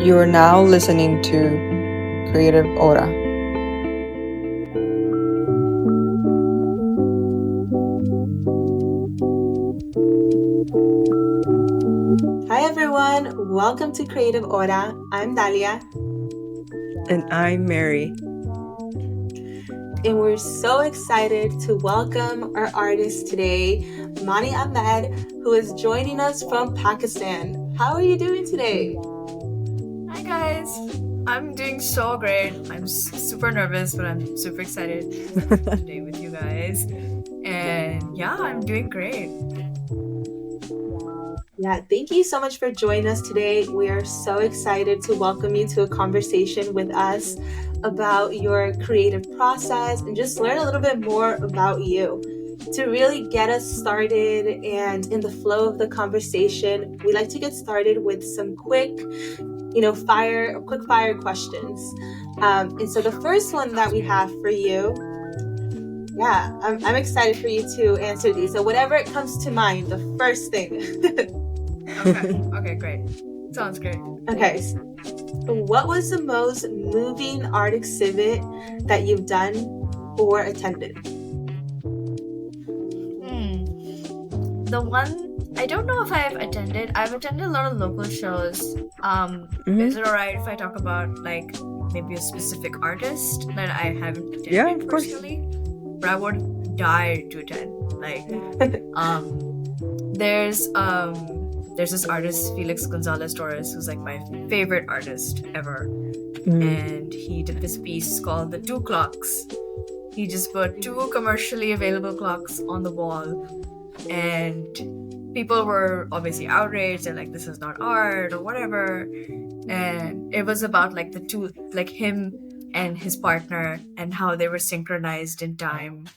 You are now listening to Creative Hora. Hi everyone, welcome to Creative Hora. I'm Dalia. And I'm Mary. And we're so excited to welcome our artist today, Mahnoor Ahmed, who is joining us from Pakistan. How are you doing today? Hi guys, I'm doing so great. I'm super nervous, but I'm super excited to be today with you guys. And yeah, I'm doing great. Yeah, thank you so much for joining us today. We are so excited to welcome you to a conversation with us about your creative process and just learn a little bit more about you. To really get us started and in the flow of the conversation, we like to get started with some quick fire questions. And so the first one that we have for you, I'm excited for you to answer these. So whatever it comes to mind, the first thing. Okay, great. Sounds great. Okay. What was the most moving art exhibit that you've done or attended? The one I don't know if I've attended. I've attended a lot of local shows. Is it alright if I talk about like maybe a specific artist that I haven't attended Yeah, of course. personally? But I would die to attend. Like there's this artist Felix Gonzalez Torres who's like my favorite artist ever, and he did this piece called The Two Clocks. He just put two commercially available clocks on the wall, and people were obviously outraged and like, this is not art or whatever. And it was about like the two, like him and his partner, and how they were synchronized in time,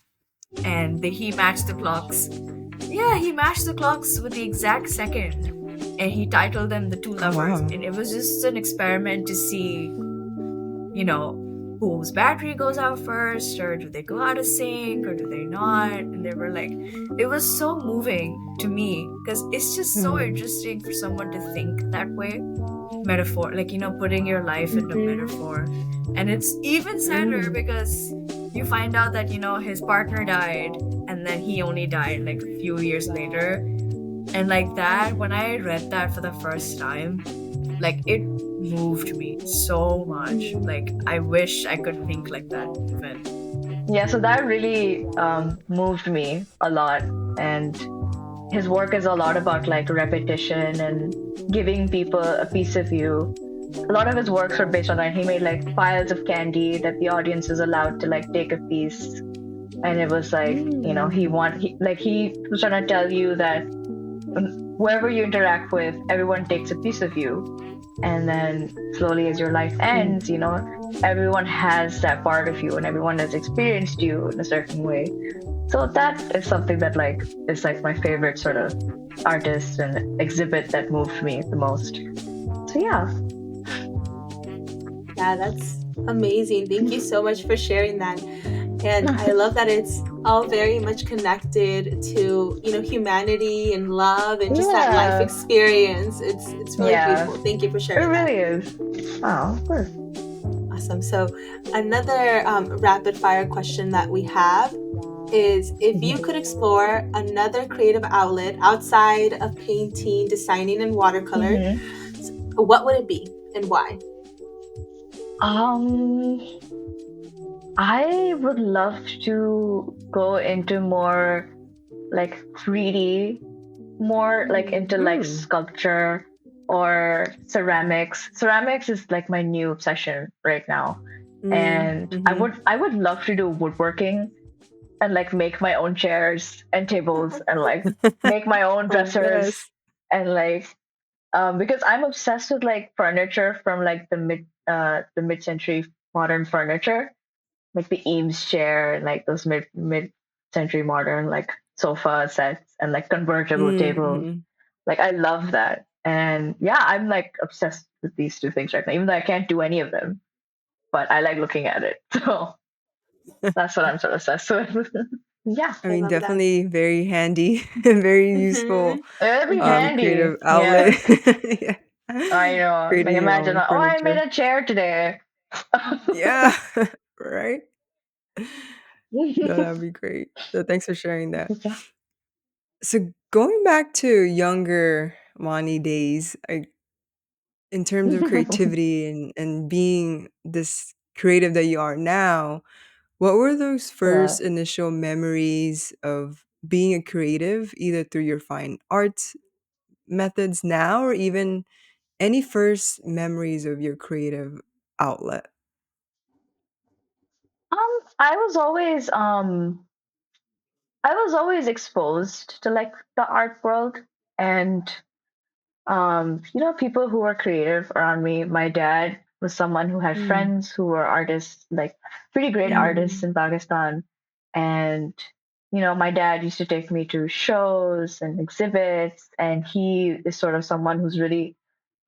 and he matched the clocks. Yeah, he matched the clocks with the exact second, and he titled them The Two Lovers. wow. And it was just an experiment to see, whose battery goes out first, or do they go out of sync, or do they not? And they were like, it was so moving to me, because it's just so interesting for someone to think that way. Metaphor, like, putting your life into metaphor. And it's even sadder because you find out that, his partner died, and then he only died like a few years later. And like that, when I read that for the first time, like it moved me so much. Like I wish I could think like that even. Yeah, so that really moved me a lot. And his work is a lot about like repetition and giving people a piece of you. A lot of his works were based on that. He made like piles of candy that the audience is allowed to like take a piece. And it was like, he was trying to tell you that whoever you interact with, everyone takes a piece of you. And then slowly as your life ends, everyone has that part of you and everyone has experienced you in a certain way. So that is something that like is like my favorite sort of artist and exhibit that moved me the most. So yeah. Yeah, that's amazing. Thank you so much for sharing that. And I love that it's all very much connected to, humanity and love and just that life experience. It's really beautiful. Thank you for sharing that. It really is. Oh, of course. Awesome. So another rapid fire question that we have is, if you could explore another creative outlet outside of painting, designing, and watercolor, what would it be and why? I would love to go into more like 3D, more like into like sculpture or ceramics. Ceramics is like my new obsession right now. And I would love to do woodworking and like make my own chairs and tables and like make my own dressers and like because I'm obsessed with like furniture from like the mid-century modern furniture, like the Eames chair and like those mid-century modern like sofa sets and like convertible tables. Like I love that. And yeah, I'm like obsessed with these two things right now, even though I can't do any of them, but I like looking at it. So that's what I'm sort of obsessed with. Yeah. I mean, definitely very handy and very useful It'd be handy. creative outlet. Yeah. I know. Like Creating your imagine, own oh, I made furniture. a chair today. Yeah, right? No, that'd be great. So thanks for sharing that. So going back to younger Wani days, in terms of creativity and being this creative that you are now, what were those Yeah. first initial memories of being a creative, either through your fine arts methods now or even any first memories of your creative outlet? I was always exposed to like the art world, and people who were creative around me. My dad was someone who had Mm. friends who were artists, like pretty great artists Mm. in Pakistan. And, my dad used to take me to shows and exhibits, and he is sort of someone who's really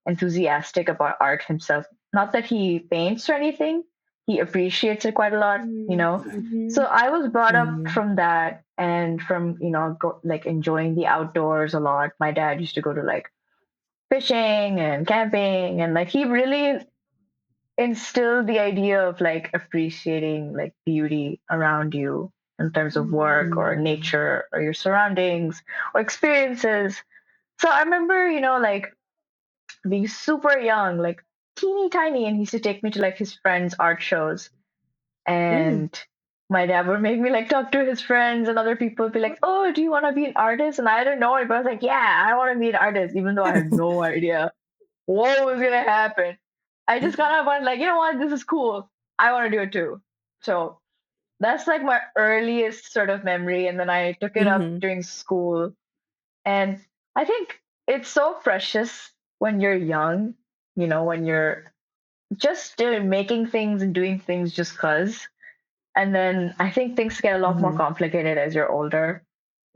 enthusiastic about art himself. Not that he paints or anything, he appreciates it quite a lot. Mm-hmm. So I was brought up Mhm. from that and from, like enjoying the outdoors a lot. My dad used to go to like fishing and camping, and like he really instilled the idea of like appreciating like beauty around you in terms of work or Mm. nature or your surroundings or experiences. So I remember, like being super young, like teeny tiny, and he used to take me to like his friends' art shows. Mm. And my dad would make me like talk to his friends, and other people would be like, "Oh, do you want to be an artist?" And I didn't know it, but I was like, "Yeah, I want to be an artist," even though I had no idea what was gonna happen. I just kind of went like, you know what, this is cool. I want to do it too. So that's like my earliest sort of memory, and then I took it up Mhm. during school. And I think it's so precious when you're young, when you're just still making things and doing things just cause. And then I think things get a lot more Mhm. complicated as you're older.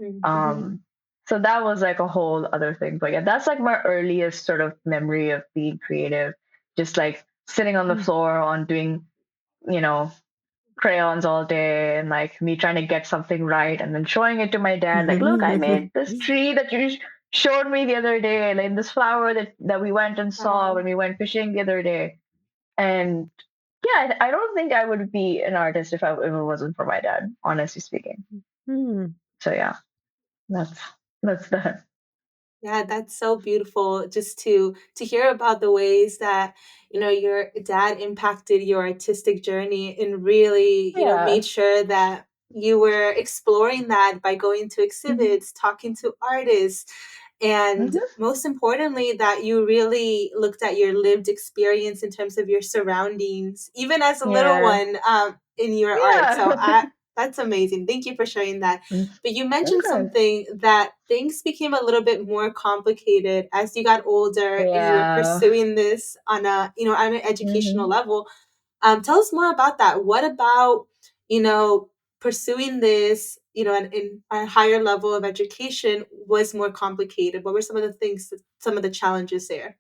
Mm-hmm. Um, so that was like a whole other thing. But yeah, that's like my earliest sort of memory of being creative. Just like sitting on the Mm. floor on doing, you know, crayons all day, and like me trying to get something right and then showing it to my dad, like, look, I made this tree that you showed me the other day, like this flower that we went and saw Wow. when we went fishing the other day. And yeah, I don't think I would be an artist if it wasn't for my dad, honestly speaking. Mm. So yeah, that's that. Yeah, that's so beautiful just to hear about the ways that, your dad impacted your artistic journey and really, Yeah. made sure that you were exploring that by going to Hmm. exhibits, talking to artists, and Hmm. most importantly, that you really looked at your lived experience in terms of your surroundings, even as a little Yeah. one, in your art. Yeah. So that's amazing. Thank you for sharing that. But you mentioned Okay. something that things became a little bit more complicated as you got older and you were Yeah. pursuing this on on an educational Hmm. level. Tell us more about that. What about, you know, pursuing this, in a higher level of education was more complicated? What were some of the things, some of the challenges there?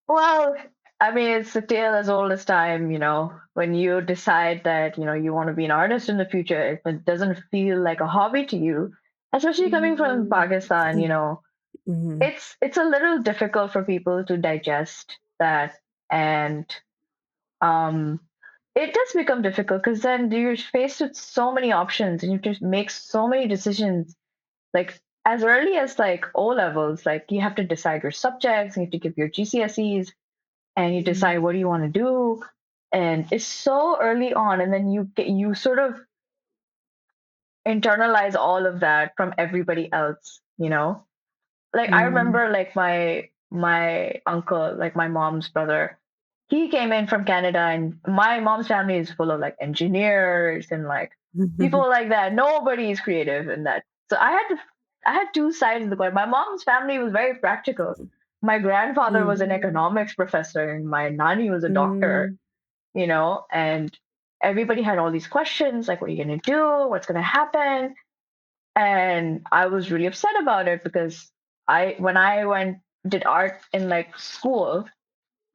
Well, I mean, it's a tale as old as time, when you decide that, you want to be an artist in the future, if it doesn't feel like a hobby to you, especially coming from Mm, Pakistan, Mhm. it's a little difficult for people to digest that. And um, it does become difficult because then you're faced with so many options and you have to make so many decisions. Like as early as like O levels, like you have to decide your subjects, you have to give your GCSEs, and you decide what do you want to do. And it's so early on, and then you sort of internalize all of that from everybody else. Like I Mm. remember like my uncle, like my mom's brother, he came in from Canada, and my mom's family is full of like engineers and like people like that. Nobody is creative in that. So I had two sides of the coin. My mom's family was very practical. My grandfather was Mm. an mm, economics professor, and my nanny was a doctor, Mm. and everybody had all these questions like, what are you going to do? What's going to happen? And I was really upset about it because when I went did art in like school,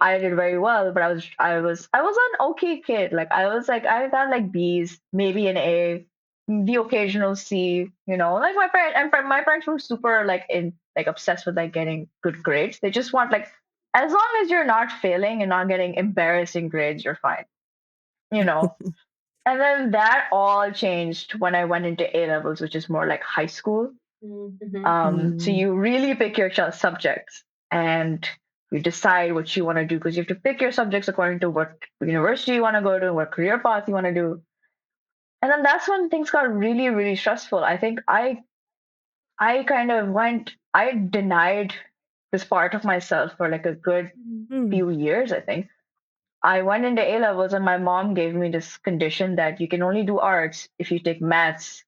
I did very well, but I was an okay kid. Like I got like B's, maybe an A, the occasional C. Like my parents were super like like obsessed with like getting good grades. They just want like, as long as you're not failing and not getting embarrassing grades, you're fine, you know. And then that all changed when I went into A levels, which is more like high school. So Mm. you really pick your subjects and you decide what you want to do, because you have to pick your subjects according to what university you want to go to, what career path you want to do. And then that's when things got really, really stressful. I think I kind of I denied this part of myself for like a good Mm. few years, I think. I went into A levels and my mom gave me this condition that you can only do arts if you take maths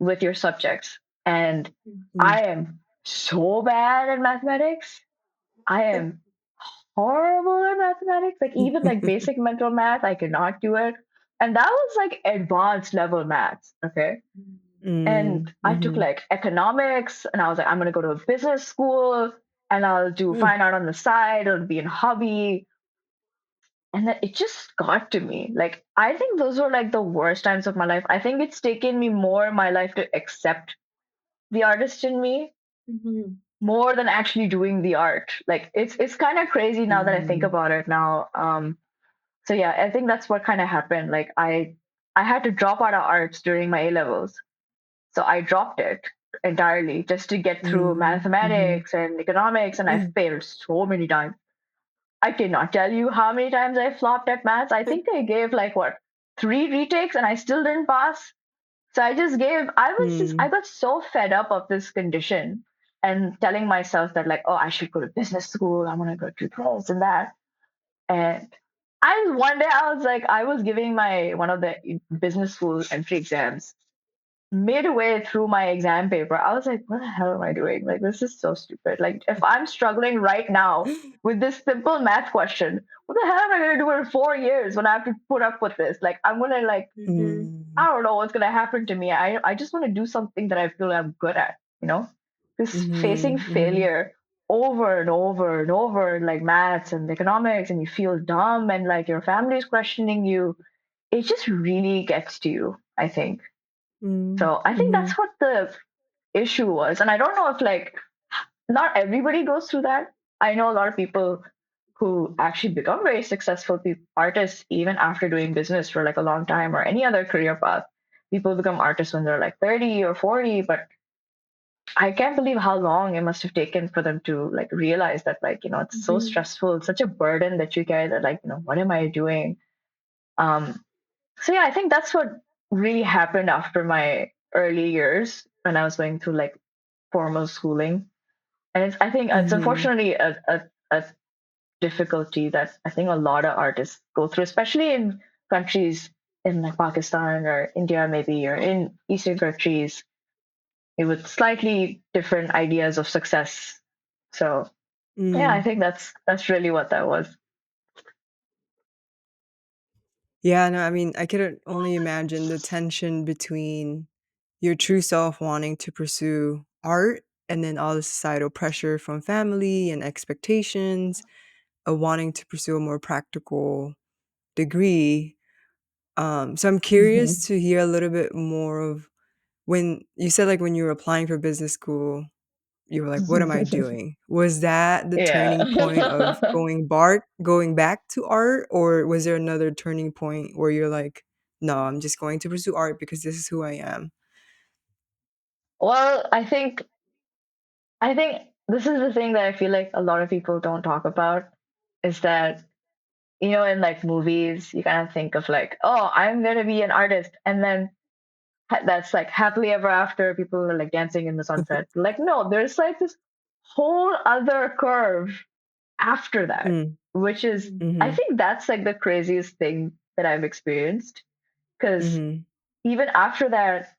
with your subjects. And Mm. I am so bad at mathematics. I am horrible at mathematics. Like even like basic mental math, I cannot do it. And that was like advanced level maths. Okay. And Mm. I took Mhm. like economics and I was like, I'm gonna go to a business school and I'll do Mm. fine art on the side, it'll be a hobby. And then it just got to me. Like I think those were like the worst times of my life. I think it's taken me more in my life to accept the artist in me more than actually doing the art. Like it's kind of crazy now that I think Mm. about it now. So yeah, I think that's what kind of happened. Like I had to drop out of arts during my A levels, so I dropped it entirely just to get through Mm. Mhm. mathematics and economics, and I Mm. failed so many times. I cannot tell you how many times I flopped at maths. I think I gave like what, 3 retakes, and I still didn't pass. So I just gave, I Mm. got so fed up of this condition and telling myself that, like, oh, I should go to business school. I want to go to this and that. And one day I was like, I was giving one of the business school entry exams. Midway through my exam paper, I was like, what the hell am I doing? Like, this is so stupid. Like, if I'm struggling right now with this simple math question, what the hell am I going to do in 4 years when I have to put up with this? Like, I'm going to, like, I Mm. don't know what's going to happen to me. I just want to do something that I feel I'm good at, you know? Because facing Mhm. Mhm. failure over and over and over, like maths and economics, and you feel dumb and like your family's questioning you, it just really gets to you, I think. Mm. So I think Mhm. that's what the issue was. And I don't know if like not everybody goes through that. I know a lot of people who actually become very successful artists even after doing business for like a long time or any other career path. People become artists when they're like 30 or 40, but I can't believe how long it must have taken for them to like realize that, like, it's so stressful, it's such a burden that you carry, that like, what am I doing? Um so yeah, I think that's what really happened after my early years when I was going through like formal schooling. And I think it's Mhm. unfortunately a difficulty that I think a lot of artists go through, especially in countries in like Pakistan or India, maybe, or in Eastern countries with slightly different ideas of success. So yeah, I Mm. think that's really what that was. Yeah, no, I mean, I could only imagine the tension between your true self wanting to pursue art and then all the societal pressure from family and expectations of wanting to pursue a more practical degree. So I'm Hmm. curious to hear a little bit more of when you said, like, when you were applying for business school, you were like, "What am I doing?" Was that the turning point of Yeah. going back to art, or was there another turning point where you're like, "No, I'm just going to pursue art because this is who I am?" Well, I think this is the thing that I feel like a lot of people don't talk about, is that, in like movies, you kind of think of like, oh, I'm going to be an artist. And then that's like happily ever after, people are like dancing in the sunset. Like, no, there's like this whole other curve after that, Mm, which is, I mhm, think that's like the craziest thing that I've experienced. Because mhm, even after that,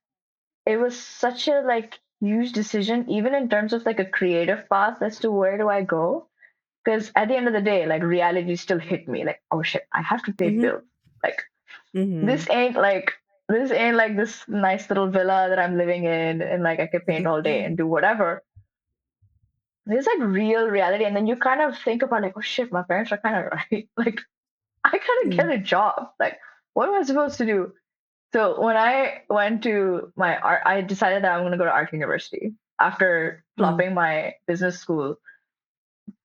it was such a like huge decision, even in terms of like a creative path as to where do I go. Because at the end of the day, like reality still hit me. Like, oh shit, I have to pay mhm, bills. Like mhm, this ain't like this ain't like this nice little villa that I'm living in, and like I could paint all day and do whatever. There's like real reality, and then you kind of think about like, oh shit, my parents are kind of right. Like I gotta get mm, a job. Like what am I supposed to do? So when I went to my art, I decided that I'm gonna go to art university. after Mm. flopping my business school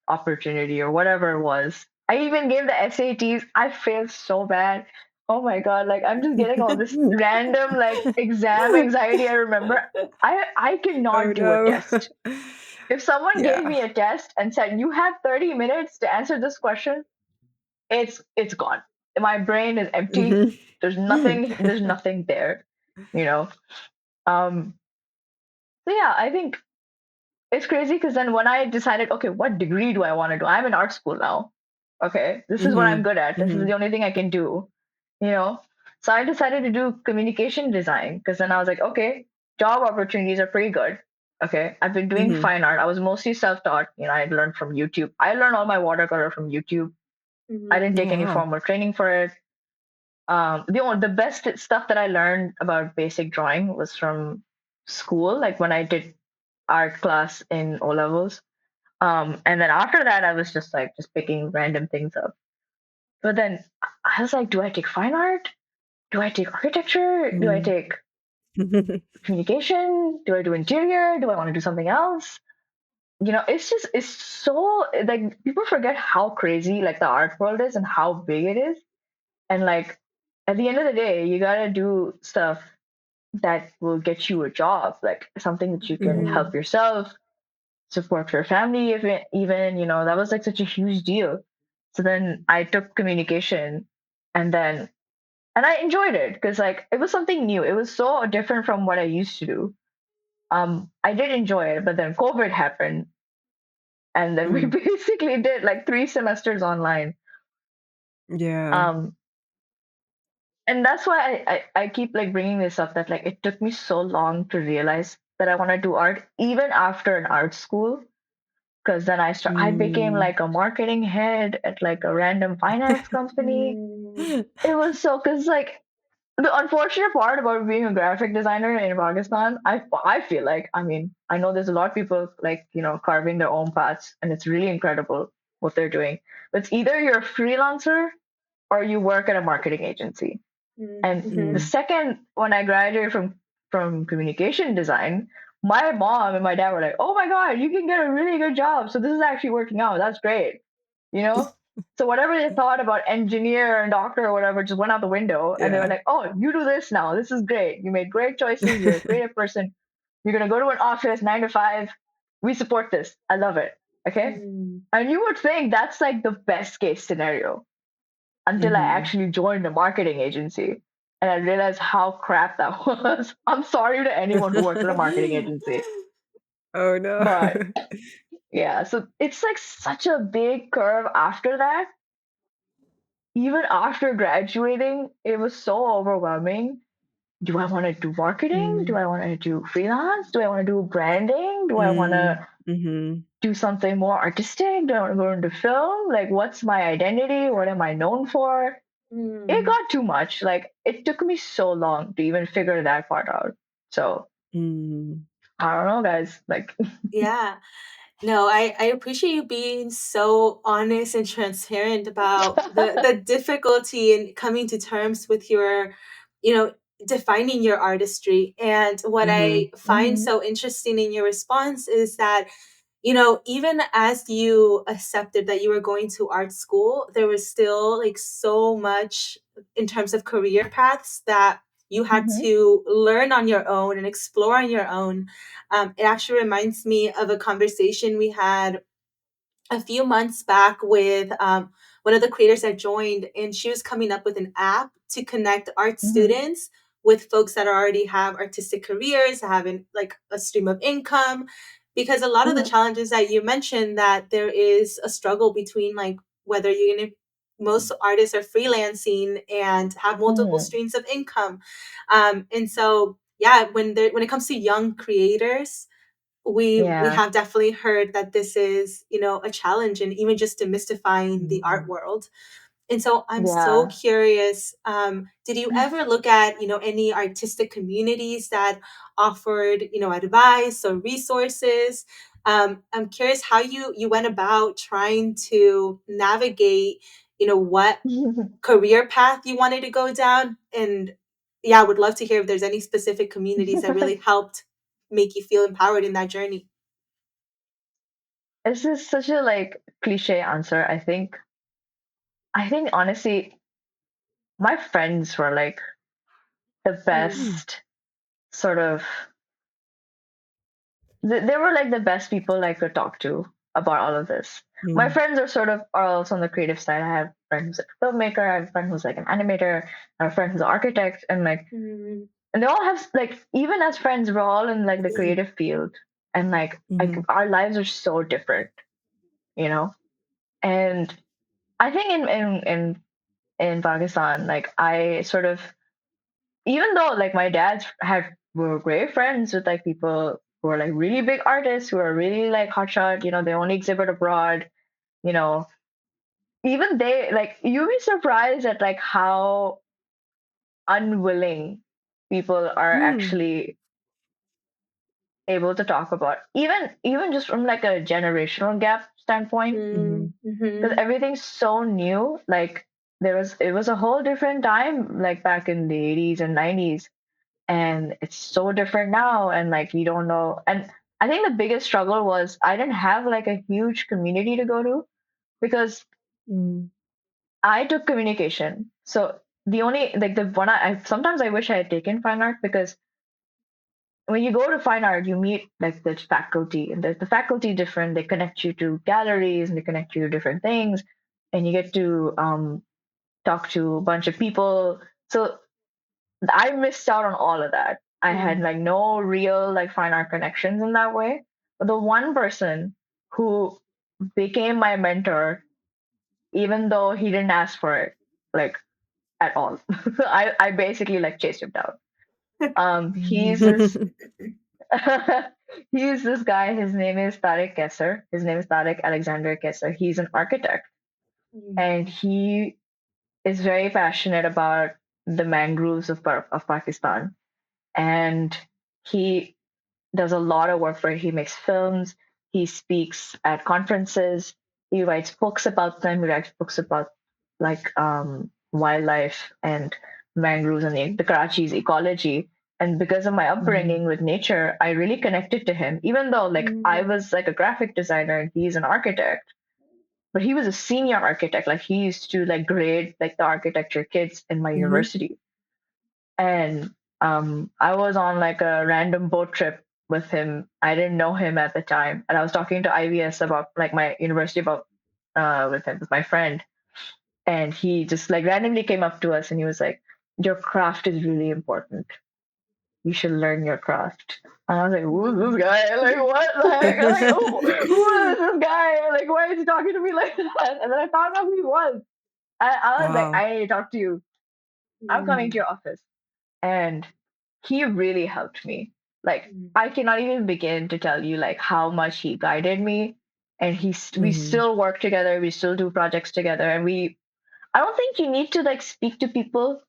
opportunity or whatever it was. I even gave the SATs. I failed so bad. Oh my god, like I'm just getting all this random like exam anxiety. I remember I Oh cannot do a no. test. If someone gave Yeah. me a test and said you have 30 minutes to answer this question, it's gone. My brain is empty. Mhm. There's nothing there, you know. Um so yeah, I think it's crazy because then when I decided, okay, what degree do I want to do? I'm in art school now. Okay, this is what I'm Mhm. good at. This is the Mhm. only thing I can do, you know? So I decided to do communication design because then I was like, okay, job opportunities are pretty good. Okay, I've been doing Mhm. fine art. I was mostly self taught. I learned from YouTube. I learned all my watercolor from YouTube. I didn't Mhm. take Oh any wow. formal training for it. The best stuff that I learned about basic drawing was from school, like when I did art class in O levels. And then after that, I was just like just picking random things up. But then I was like, do I take fine art? Do I take architecture? Do I Mm. take communication? Do I do interior? Do I want to do something else? It's so like people forget how crazy like the art world is and how big it is. And like at the end of the day, you gotta do stuff that will get you a job, like something that you can Mhm. help yourself, support your family, if it, even that was like such a huge deal. So then I took communication, and then and I enjoyed it because like it was something new. It was so different from what I used to do. I did enjoy it, but then COVID happened, and then we Mm. basically did like 3 semesters online. Yeah. Um, and that's why I keep like bringing this up, that like it took me so long to realize that I want to do art even after an art school, because then I became Mm. like a marketing head at like a random finance company. Mm. It was so, because like the unfortunate part about being a graphic designer in Pakistan, I feel like, I mean, I know there's a lot of people like carving their own paths, and it's really incredible what they're doing. But it's either you're a freelancer or you work at a marketing agency. And the Mhm. Mm. second when I graduated from communication design, my mom and my dad were like, "Oh my god, you can get a really good job. So this is actually working out. That's great." You know? So whatever they thought about engineer and doctor or whatever just went out the window, and they were Yeah. like, "Oh, you do this now. This is great. You made great choices. You're a creative person. You're gonna go to an office 9 to 5. We support this. I love it." Okay? Mm. And you would think that's like the best case scenario until I Mhm. actually joined a marketing agency and I realized how crap that was. I'm sorry to anyone who works at a marketing agency. Oh no. But yeah, so it's like such a big curve after that. Even after graduating, it was so overwhelming. Do I want to do marketing? Do Mm. I want to do freelance? Do I want to do branding? Do I want Mm. to Mhm. do something more artistic? Do I want to go into film? Like, what's my identity? What am I known for? It Mm. got too much. Like it took me so long to even figure that part out. So Mm. I don't know, guys. Like, Yeah. No, I appreciate you being so honest and transparent about the difficulty in coming to terms with your, you know, defining your artistry. And what I Mhm. find mhm, so interesting in your response is that, even as you accepted that you were going to art school, there was still like so much in terms of career paths that you had mhm, to learn on your own and explore on your own. It actually reminds me of a conversation we had a few months back with one of the creators that joined, and she was coming up with an app to connect art mhm, students with folks that already have artistic careers, having like a stream of income. Because a lot of the mhm, challenges that you mentioned, that there is a struggle between like whether you're going to, most artists are freelancing and have multiple mhm. streams of income. And so, yeah, when it comes to young creators, we Yeah, have definitely heard that this is a challenge, and even just demystifying the art Mhm. world. And so I'm so yeah. curious, did you ever look at any artistic communities that offered advice or resources? I'm curious how you went about trying to navigate what career path you wanted to go down. And yeah, I would love to hear if there's any specific communities that really helped. make you feel empowered in that journey? This is such a like cliche answer. I think honestly, my friends were like the Mm, Mm, best sort of they were like the best people I could talk to about all of this. My mm, friends are also on the creative side. I have a friend who's like a filmmaker, I have a friend who's like an animator, I have a friend who's an architect, and like mm, and they all have like even as friends, we're all in like the creative field, and like mhm, our lives are so different, you know. And I think in Pakistan, like I sort of even though like my dad's had were great friends with like people who are like really big artists who are really like hotshot, they only exhibit abroad, you know, even they like you'd be surprised at like how unwilling people are mm, actually able to talk about even just from like a generational gap standpoint, mm, mhm, because mhm, everything's so new. Like it was a whole different time like back in the 80s and 90s, and it's so different now, and like we don't know. And I think the biggest struggle was I didn't have like a huge community to go to, because mm, I took communication. So the only like the one I sometimes I wish I had taken fine art, because when you go to fine art you meet like the faculty, and the faculty different, they connect you to galleries and they connect you to different things, and you get to talk to a bunch of people. So I missed out on all of that. I had mm. like no real like fine art connections in that way. But the one person who became my mentor, even though he didn't ask for it, like at all, I basically like chased him down. He's this mhm, he's this guy. His name is Tariq Kesser. His name is Tariq Alexander Kesser. He's an architect, Mm, and he is very passionate about the mangroves of Pakistan. And he does a lot of work for it. He makes films, he speaks at conferences, he writes books about them, he writes books about like wildlife and mangroves and the Karachi's ecology. And because of my mhm, upbringing with nature, I really connected to him, even though like I mm, was like a graphic designer and he's an architect. But he was a senior architect. Like he used to like grade like the architecture kids in my mhm, university. And I was on like a random boat trip with him. I didn't know him at the time, and I was talking to IVS about like my university about with him, with my friend, and he just like randomly came up to us and he was like, "Your craft is really important. You should learn your craft." And I was like, "Who's this guy? Like what? Like I'm like who is this guy? Like why is he talking to me like that?" And then I found out who he was. I was like, wow. "I need to talk to you. I'm coming to mm, your office." And he really helped me. Like mm, I cannot even begin to tell you like how much he guided me, and we Mhm, still work together, we still do projects together, and we I don't think you need to like speak to people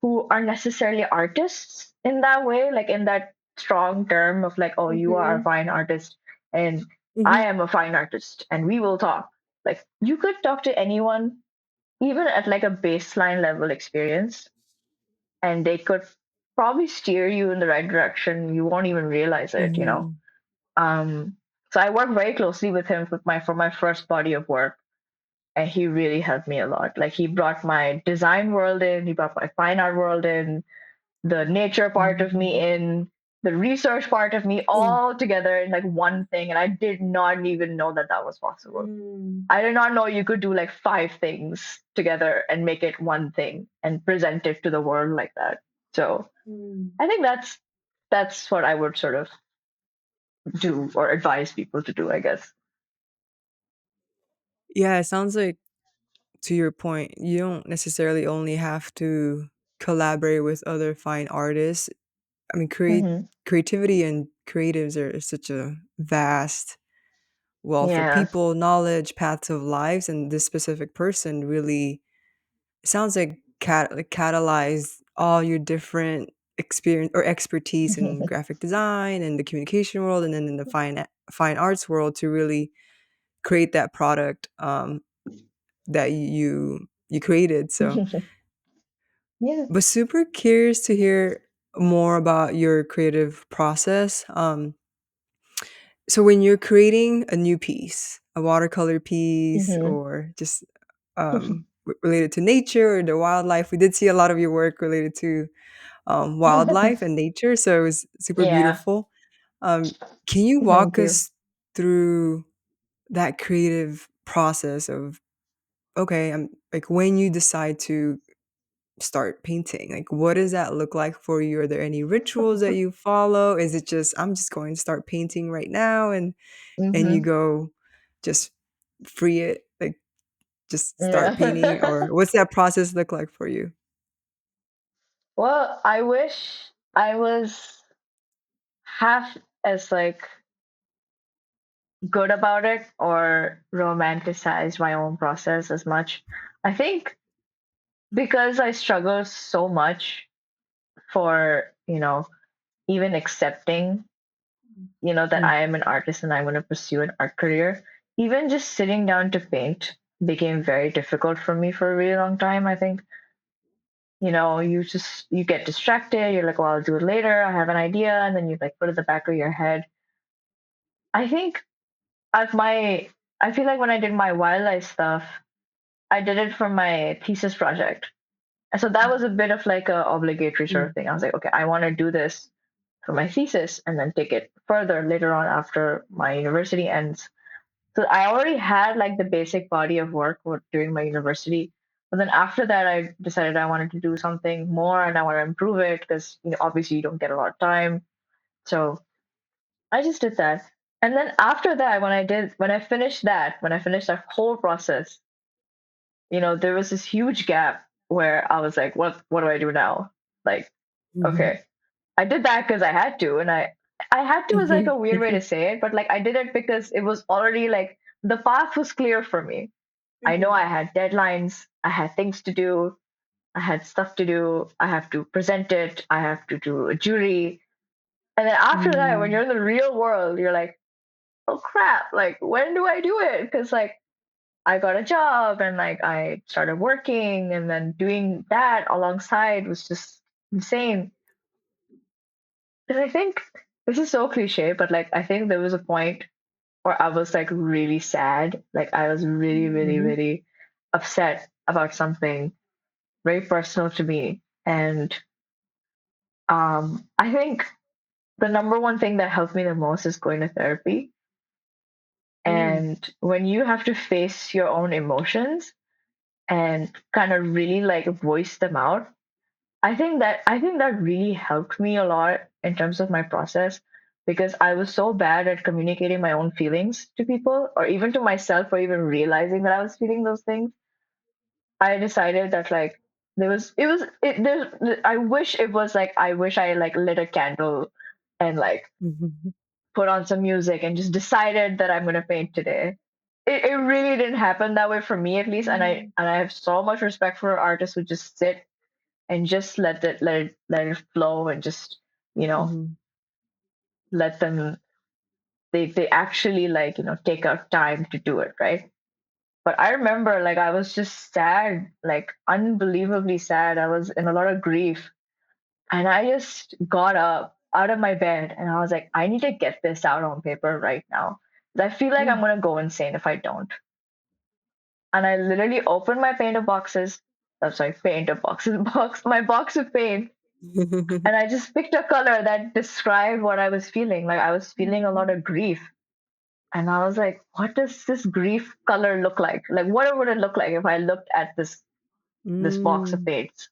who are necessarily artists in that way, like in that strong term of like, oh, you are a mhm, fine artist and I mhm, am a fine artist and we will talk. Like you could talk to anyone, even at like a baseline level experience, and they could probably steer you in the right direction. You won't even realize it, you know. mhm, Um, so I worked very closely with him for my first body of work, and he really helped me a lot. Like he brought my design world in, he brought my fine art world in, the nature part of me mhm, in, the research part of me, mm. all together in like one thing, and I did not even know that that was possible. mm, I did not know you could do like five things together and make it one thing and present it to the world like that. So mm. I think that's what I would sort of do or advise people to do, I guess. Yeah, it sounds like, to your point, you don't necessarily only have to collaborate with other fine artists. I mean, Hmm. creativity and creatives are such a vast wealth of Yeah. people, knowledge, paths of lives, and this specific person really sounds like like catalyze all your different experience or expertise in graphic design and the communication world, and then in the fine arts world to really create that product that you created. So, Yeah. but super curious to hear. more about your creative process. So when you're creating a new piece, a watercolor piece, Mm-hmm. or just related to nature or the wildlife, we did see a lot of your work related to wildlife and nature, so it was super Yeah. beautiful. Um, can you Thank walk you. us through that creative process of, okay, I'm like, when you decide to start painting, like, what does that look like for you? Are there any rituals that you follow? Is it just, I'm just going to start painting right now, and you Mm-hmm. go just free it, like just start painting, Yeah. or what's that process look like for you? Well, I wish I was half as like good about it or romanticize my own process as much. I think because I struggle so much for, even accepting, that Mm, I am an artist and I want to pursue an art career, even just sitting down to paint became very difficult for me for a really long time. I think, you get distracted, you're like, well, I'll do it later, I have an idea, and then you like put it in the back of your head. I think at my I feel like when I did my wildlife stuff, I did it for my thesis project. And so that was a bit of like a obligatory sort of mm, thing. I was like, okay, I want to do this for my thesis and then take it further later on after my university ends. So I already had like the basic body of work during my university. But then after that, I decided I wanted to do something more and I want to improve it because, obviously you don't get a lot of time. So I just did that. And then after that, when I finished that whole process, there was this huge gap where I was like, what do I do now? Like, mhm, okay, I did that because I had to, and I had to is like mhm, a weird way to say it, but like I did it because it was already like the path was clear for me. I know I had deadlines, I had things to do, I had stuff to do, I have to present it, I have to do a jury. And then after that, when you're mm, in the real world, you're like, oh crap, like when do I do it? Because like I got a job and like I started working and then doing that alongside was just insane. And I think this is so cliche, but like I think there was a point where I was like really sad. Like I was really, really, mhm, really upset about something very personal to me. And I think the number one thing that helped me the most is going to therapy. mm, And when you have to face your own emotions and kind of really like voice them out, I think that really helped me a lot in terms of my process because I was so bad at communicating my own feelings to people or even to myself or even realizing that I was feeling those things. I decided that like there was it was it there I wish it was like I wish I like lit a candle and like mhm, put on some music and just decided that I'm gonna paint today. It really didn't happen that way for me at least, and I have so much respect for artists who just sit and just let it flow and just you know mhm, let them they actually like take out time to do it, right? But I remember like I was just sad, like unbelievably sad. I was in a lot of grief, and I just got up out of my bed and I was like, I need to get this out on paper right now. I feel like I'm mm. gonna go insane if I don't. And I literally opened my painter boxes. I'm sorry, painter boxes, my box of paint. And I just picked a color that described what I was feeling. Like I was feeling a lot of grief. And I was like, what does this grief color look like? Like what would it look like if I looked at this box of Mm, paints?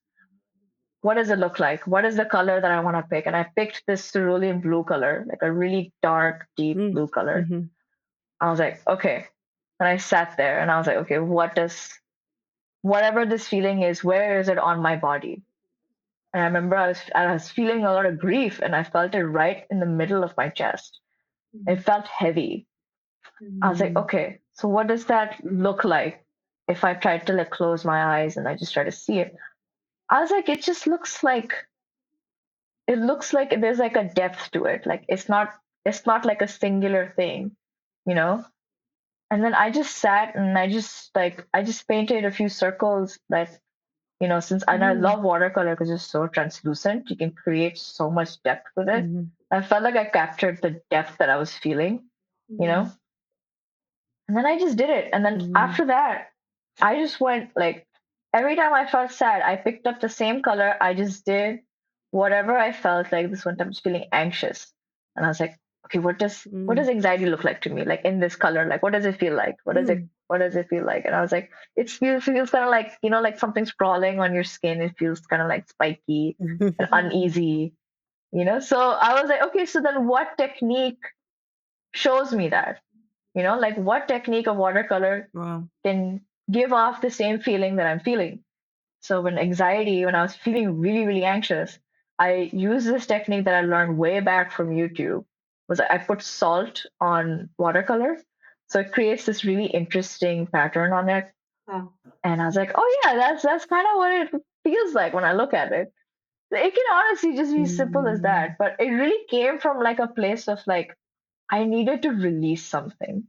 What does it look like? What is the color that I want to pick? And I picked this cerulean blue color, like a really dark, deep mm, blue color. mhm, I was like, okay. And I sat there and I was like, okay, whatever this feeling is, where is it on my body? And I remember I was feeling a lot of grief and I felt it right in the middle of my chest. It felt heavy. I was like, mm, okay, so what does that look like if I tried to like close my eyes and I just try to see it? I was like, it looks like there's like a depth to it. Like it's not like a singular thing, you know? And then I just sat and I just painted a few circles that Since and I love watercolor because it's so translucent, you can create so much depth with it. I felt like I captured the depth that I was feeling, you know. And then I just did it. And then after that, I just went like every time I felt sad, I picked up the same color. I just did whatever I felt like. This one time I was feeling anxious. And I was like, okay, what does anxiety look like to me? Like in this color, like what does it feel like? What does it feel like? And I was like, it feels kind of like, like something's crawling on your skin. It feels kind of like spiky and uneasy, So I was like, okay, so then what technique shows me that? Like what technique of watercolor Wow. can give off the same feeling that I'm feeling. So when I was feeling really, really anxious, I used this technique that I learned way back from YouTube. Was I put salt on watercolor, so it creates this really interesting pattern on it. Wow. And I was like, oh yeah, that's kind of what it feels like when I look at it. It can honestly just be simple as that, but it really came from like a place of like I needed to release something.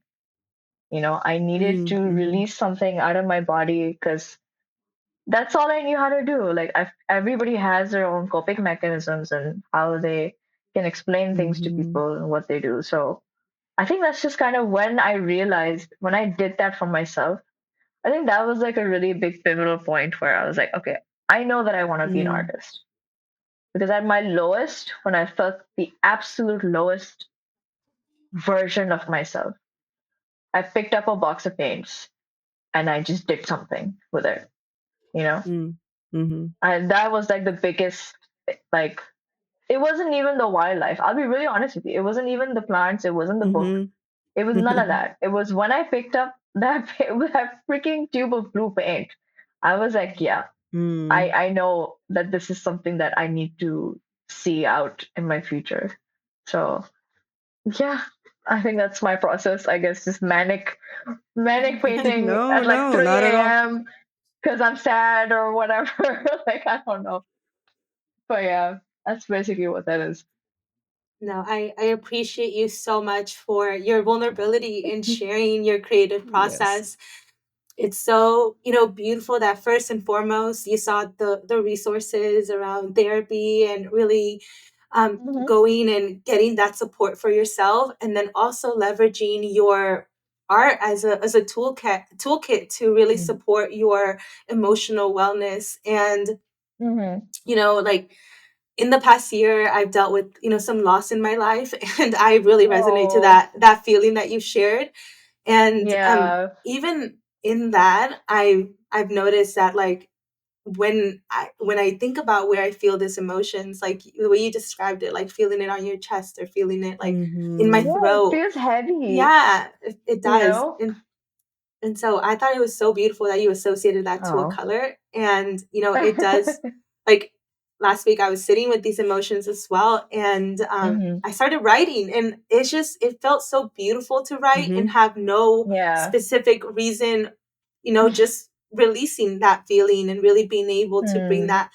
I needed to release something out of my body because that's all I knew how to do. Like, everybody has their own coping mechanisms and how they can explain things to people and what they do. So I think that's just kind of when I realized when I did that for myself. I think that was like a really big pivotal point where I was like, okay, I know that I want to be an artist. Because at my lowest, when I felt the absolute lowest version of myself, I picked up a box of paints and I just did something with it, you know? And that was like the biggest, like, it wasn't even the wildlife. I'll be really honest with you. It wasn't even the plants. It wasn't the book. It was none of that. It was when I picked up that freaking tube of blue paint. I was like, yeah, I know that this is something that I need to see out in my future. So yeah, I think that's my process. I guess just manic painting No, at like no, 3 not at all. a.m. because I'm sad or whatever. Like I don't know. But yeah, that's basically what that is. No, I appreciate you so much for your vulnerability in sharing your creative Yes. process. It's so, beautiful that first and foremost you saw the resources around therapy and really Mm-hmm. going and getting that support for yourself, and then also leveraging your art as a toolkit to really support your emotional wellness. And Mm-hmm. like in the past year I've dealt with some loss in my life, and I really resonate to Oh, that feeling that you shared. And yeah. even in that, I've noticed that, like, when I think about where I feel this emotions, like the way you described it, like feeling it on your chest or feeling it like in my Yeah, it throat. feels heavy, Yeah, it you does. know? And so I thought it was so beautiful that you associated that to a Oh. color. And, it does, like, last week I was sitting with these emotions as well. And Mm-hmm. I started writing, and it felt so beautiful to write and have no Yeah. specific reason, just releasing that feeling and really being able to bring Mm. that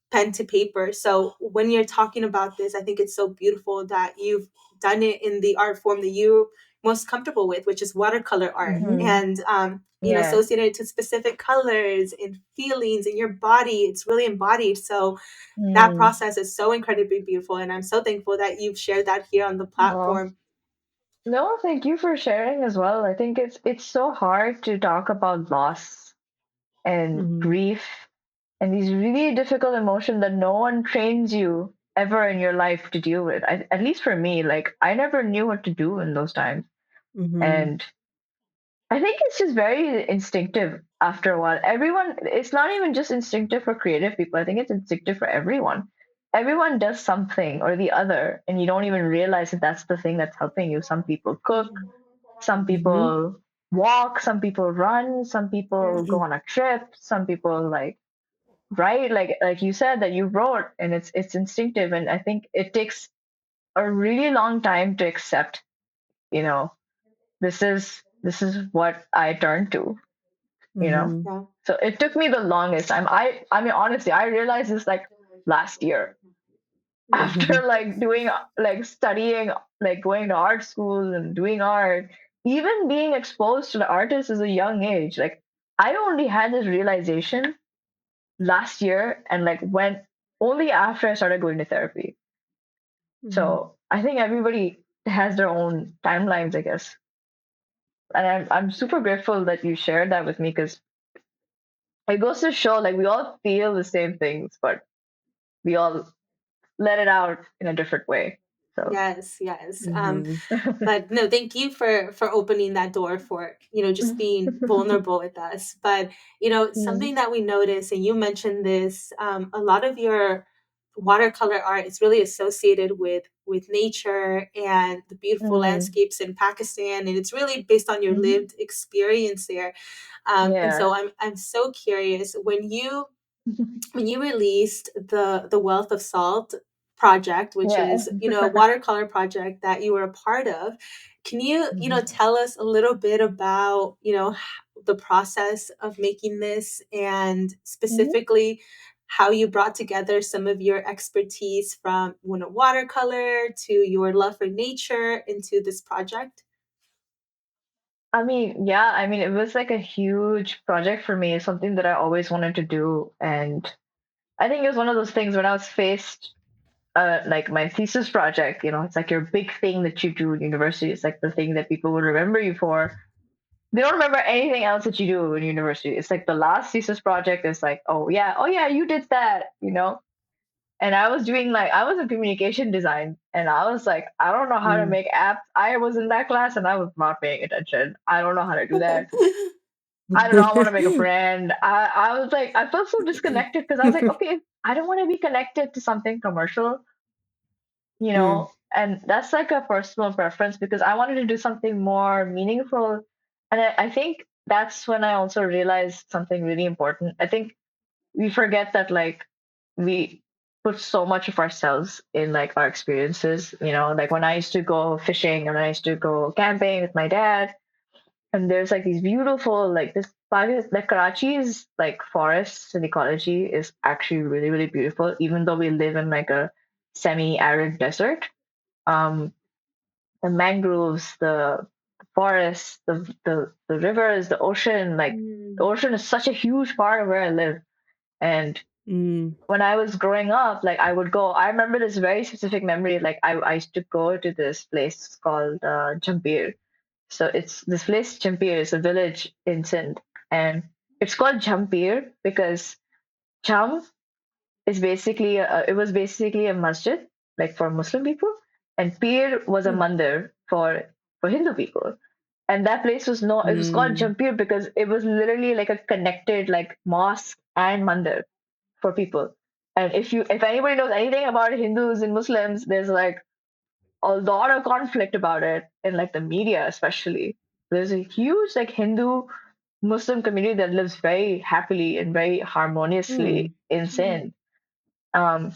pen to paper. So when you're talking about this, I think it's so beautiful that you've done it in the art form that you're most comfortable with, which is watercolor art, Mm-hmm. and Yeah. associated to specific colors and feelings in your body. It's really embodied. So that Mm. process is so incredibly beautiful, and I'm so thankful that you've shared that here on the Well, platform. no, thank you for sharing as well. I think it's so hard to talk about loss and grief and these really difficult emotions that no one trains you ever in your life to deal with. At least for me, like I never knew what to do in those times. And I think it's just very instinctive after a while. It's not even just instinctive for creative people. I think it's instinctive for everyone. Everyone does something or the other, and you don't even realize that that's the thing that's helping you. Some people cook, some people walk, some people run, some people go on a trip, some people like write, like you said that you wrote, and it's instinctive. And I think it takes a really long time to accept, you know, this is what I turn to, you know. Yeah. So it took me the longest time. I mean honestly, I realized this like last year after like doing like studying, like going to art school and doing art, even being exposed to the artists as a young age. Like I only had this realization last year, and like went only after I started going to therapy. Mhm. So I think everybody has their own timelines, I guess. And I'm super grateful that you shared that with me, because it goes to show like we all feel the same things, but we all let it out in a different way. So Yes, yes. Mhm. But no, thank you for opening that door for, just being vulnerable with us. But, mm, something that we noticed, and you mentioned this, a lot of your watercolor art is really associated with nature and the beautiful mm, landscapes in Pakistan, and it's really based on your mhm. lived experience there. And Yeah. so I'm so curious, when you released the Wealth of Salt project, which Yeah. is a watercolor project that you were a part of, can you Mhm. tell us a little bit about the process of making this, and Mhm. specifically how you brought together some of your expertise from watercolor to your love for nature into this project? I mean, yeah, I mean, it was like a huge project for me, something that I always wanted to do. And I think it was one of those things when I was faced, like my thesis project, it's like your big thing that you do in university. It's like the thing that people will remember you for. They don't remember anything else that you do in university. It's like the last thesis project is like, oh yeah, you did that. And I was doing like, I was in communication design, and I was like, I don't know how to Mm. make apps. I was in that class and I was not paying attention. I don't know how to do that. I don't know. I want to make a brand. I was like, I felt so disconnected, because I was like, okay, I don't want to be connected to something commercial, Mm. and that's like a personal preference, because I wanted to do something more meaningful. And I think that's when I also realized something really important. I think we forget that like we put so much of ourselves in like our experiences, like when I used to go fishing and I used to go camping with my dad, and there's like these beautiful, like this like Karachi's like forests and ecology is actually really, really beautiful, even though we live in like a semi-arid desert. um the mangroves, the forests, the rivers, the ocean, like the Mm, ocean is such a huge part of where I live. And Mm. when I was growing up, like I remember this very specific memory. Like I used to go to this place called Jampir. So it's this place, Jampir, is a village in Sindh. And it's called Jampir because Jam is basically, it was basically a masjid, like for Muslim people. And Pir was a Mm. mandir for Hindu people. And that place was no, it was called Mm. Jampir because it was literally like a connected like mosque and mandir for people. And if anybody knows anything about Hindus and Muslims, there's like a lot of conflict about it in like the media, especially. There's a huge like Hindu Muslim community that lives very happily and very harmoniously Mm. in mm, Sindh. Um,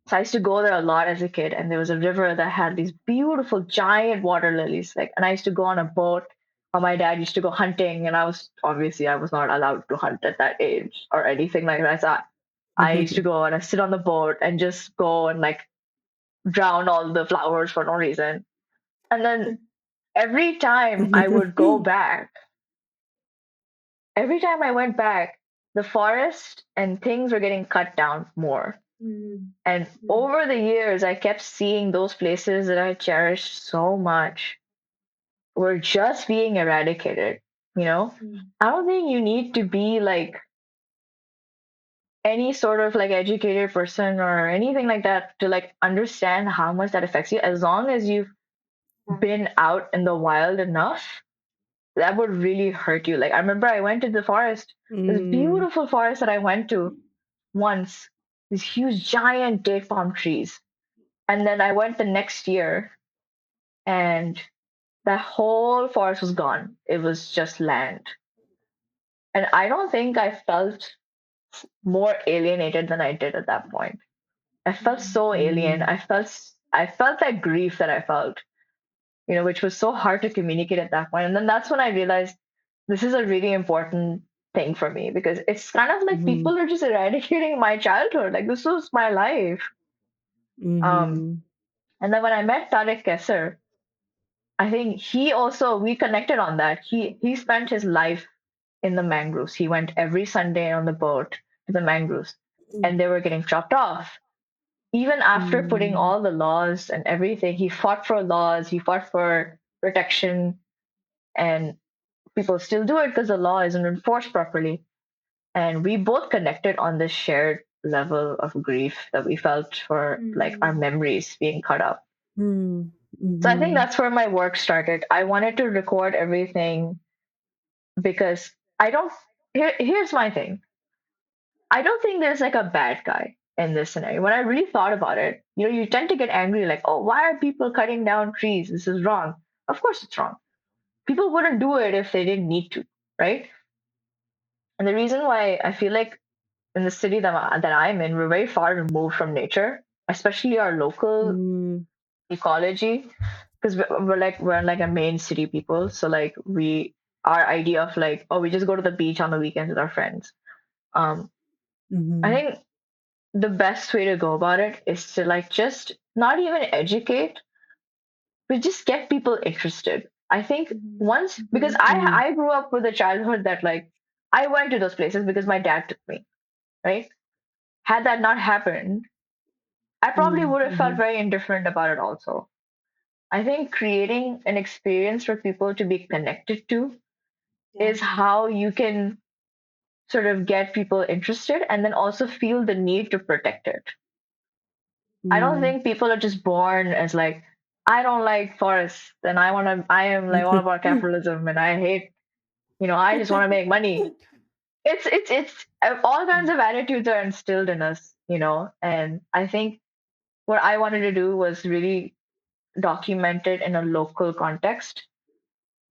so I used to go there a lot as a kid, and there was a river that had these beautiful giant water lilies. Like, and I used to go on a boat. Or my dad used to go hunting, and I was not allowed to hunt at that age or anything like that. So I used to go and I sit on the boat and just go and like drown all the flowers for no reason. And then every time I would go back, every time I went back, the forest and things were getting cut down more. mm, And mm, over the years, I kept seeing those places that I cherished so much were just being eradicated. You know, mm, I don't think you need to be like any sort of like educated person or anything like that to like understand how much that affects you. As long as you've yeah, been out in the wild enough, that would really hurt you. Like I remember I went to the forest, this Mm. beautiful forest that I went to once, these huge giant date palm trees. And then I went the next year, and that whole forest was gone. It was just land. And I don't think I felt more alienated than I did at that point. I felt mm, so alien. Mm. I felt that grief that I felt, which was so hard to communicate at that point. And then that's when I realized this is a really important thing for me, because it's kind of like Mhm. people are just eradicating my childhood. Like this was my life. Um, Mhm. and then when I met Tarek Kesser, I think he also we connected on that. He spent his life in the mangroves. He went every Sunday on the boat the mangroves, and they were getting chopped off. Even after putting Mm. all the laws and everything, he fought for laws, he fought for protection, and people still do it because the law isn't enforced properly. And we both connected on this shared level of grief that we felt for like our memories being cut up. Mm. So I think Mhm. that's where my work started. I wanted to record everything because I don't. Here's my thing. I don't think there's like a bad guy in this scenario. When I really thought about it, you tend to get angry, like, oh, why are people cutting down trees? This is wrong. Of course, it's wrong. People wouldn't do it if they didn't need to, right? And the reason why I feel like in the city that I'm in, we're very far removed from nature, especially our local Mm. ecology, because we're like a main city people. So like our idea of like, oh, we just go to the beach on the weekends with our friends. Um, I Mhm. think the best way to go about it is to like just not even educate, but just get people interested. I think once, because Mhm. I grew up with a childhood that like I went to those places because my dad took me, right? Had that not happened, I probably Mm. would have felt Mhm. very indifferent about it also. I think creating an experience for people to be connected to Yeah. is how you can sort of get people interested and then also feel the need to protect it. I don't Mm. think people are just born as like, I don't like forests and I am like all about capitalism and I hate, I just want to make money. It's all kinds of attitudes are instilled in us, and I think what I wanted to do was really document it in a local context,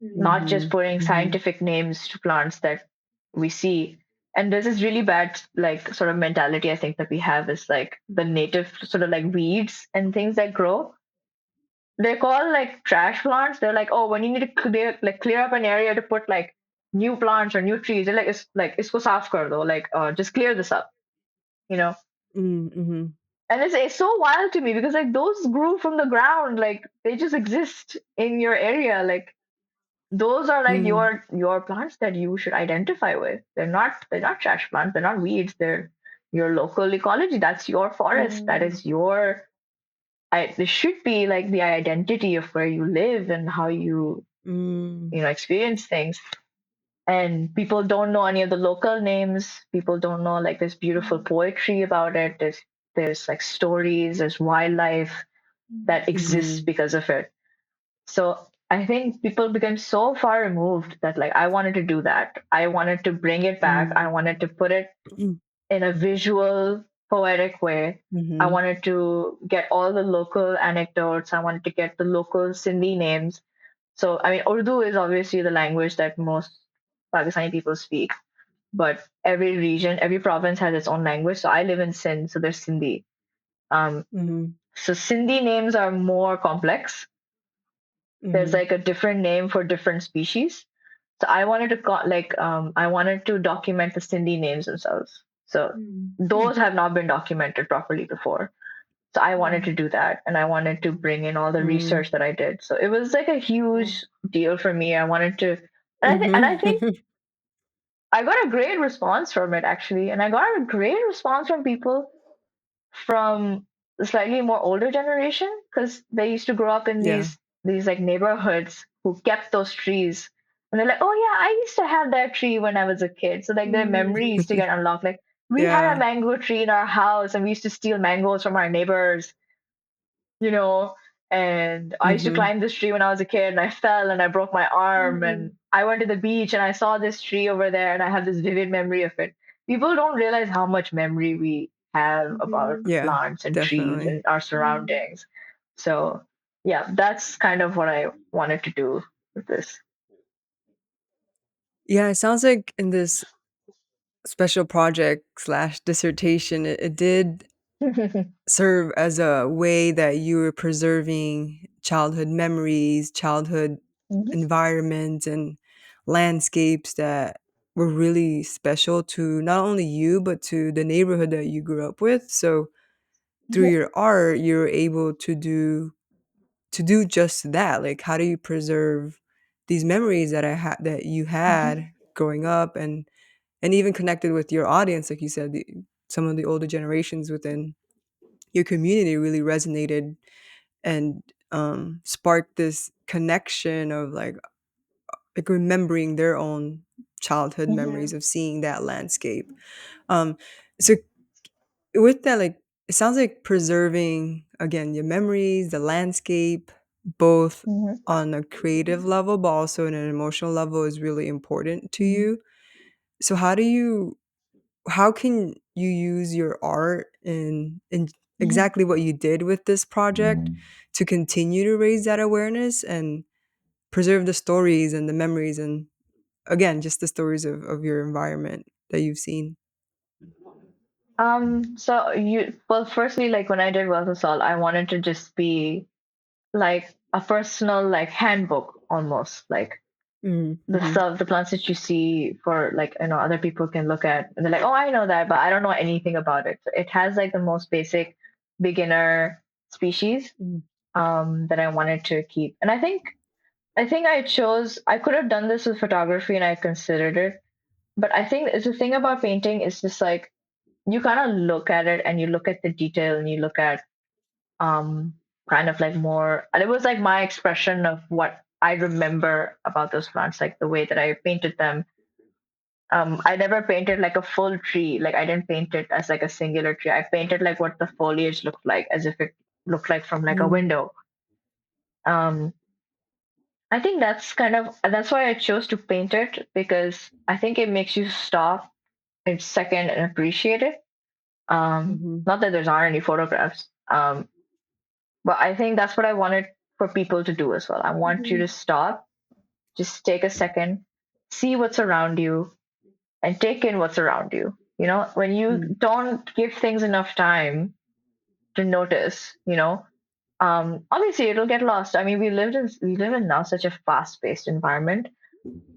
not just Mhm. putting Mhm. scientific names to plants that we see. And there's this really bad, like, sort of mentality I think that we have is like the native sort of like weeds and things that grow. They're called like trash plants. They're like, oh, when you need to clear up an area to put like new plants or new trees, they're like isko saaf kar do, like just clear this up, you know. Mm. Mhm. And it's so wild to me because like those grew from the ground, like they just exist in your area, like those are like Mm. your plants that you should identify with. They're not trash plants. They're not weeds. They're your local ecology. That's your forest. That is your. This should be like the identity of where you live and how you Mm. experience things. And people don't know any of the local names. People don't know like there's beautiful poetry about it. There's like stories. There's wildlife that exists Mhm. because of it. So I think people became so far removed that like I wanted to do that. I wanted to bring it back. I Mm. wanted to put it Mm. in a visual, poetic way. I Mhm. wanted to get all the local anecdotes. I wanted to get the local Sindhi names. So I mean, Urdu is obviously the language that most Pakistani people speak, but every region, every province has its own language. So I live in Sindh, so there's Sindhi. Um, Mhm. so Sindhi names are more complex. There's Mhm. like a different name for different species. So I wanted to I wanted to document the Sindhi names themselves. So Mm. those have not been documented properly before. So I wanted to do that, and I wanted to bring in all the Mm. research that I did. So it was like a huge deal for me. I wanted to, and I Mhm. think I got a great response from it actually, and I got a great response from people from the slightly more older generation because they used to grow up in Yeah. these like neighborhoods who kept those trees, and they're like, oh yeah, I used to have that tree when I was a kid. So like their memory used to get unlocked. Like we had a Yeah. mango tree in our house and we used to steal mangoes from our neighbors, you know. And I used to Mhm. climb this tree when I was a kid and I fell and I broke my arm and I went to the beach and I saw this tree over there and I have this vivid memory of it. People don't realize how much memory we have about Yeah, plants and trees definitely. and our surroundings. So yeah, that's kind of what I wanted to do with this. Yeah, it sounds like in this special project slash dissertation, it did serve as a way that you were preserving childhood memories, childhood Mhm, environments, and landscapes that were really special to not only you, but to the neighborhood that you grew up with. So through mhm, your art, you're able to do just that. Like, how do you preserve these memories that you mhm, had growing up, and and even connected with your audience, like you said, some of the older generations within your community really resonated and sparked this connection of like remembering their own childhood memories Mm-hmm. of seeing that landscape. Um, so with that, like it sounds like preserving again your memories, the landscape, both Mm-hmm. on a creative level but also in an emotional level is really important to you. So how can you use your art in Mm-hmm. exactly what you did with this project to continue to raise that awareness and preserve the stories and the memories and again just the stories of your environment that you've seen? So well, firstly, like when I did Wealth of Salt, I wanted to just be like a personal like handbook almost, like the Mm-hmm. stuff, the plants that you see for like, other people can look at and they're like, oh, I know that, but I don't know anything about it. So it has like the most basic beginner species that I wanted to keep. And I think I could have done this with photography and I considered it, but I think it's the thing about painting is just like you kind of look at it and you look at the detail and you look at um kind of like more, and it was like my expression of what I remember about those plants, like the way that I painted them. I never painted like a full tree, like I didn't paint it as like a singular tree. I painted like what the foliage looked like, as if it looked like from like a Mm-hmm. window. um I think that's why I chose to paint it, because I think it makes you stop a second and appreciate it. Mm-hmm. Not that there's aren't any photographs. But I think that's what I wanted for people to do as well. I want you to stop, just take a second, see what's around you, and take in what's around you. When you don't give things enough time to notice, obviously it'll get lost. I mean, we live in now such a fast-paced environment.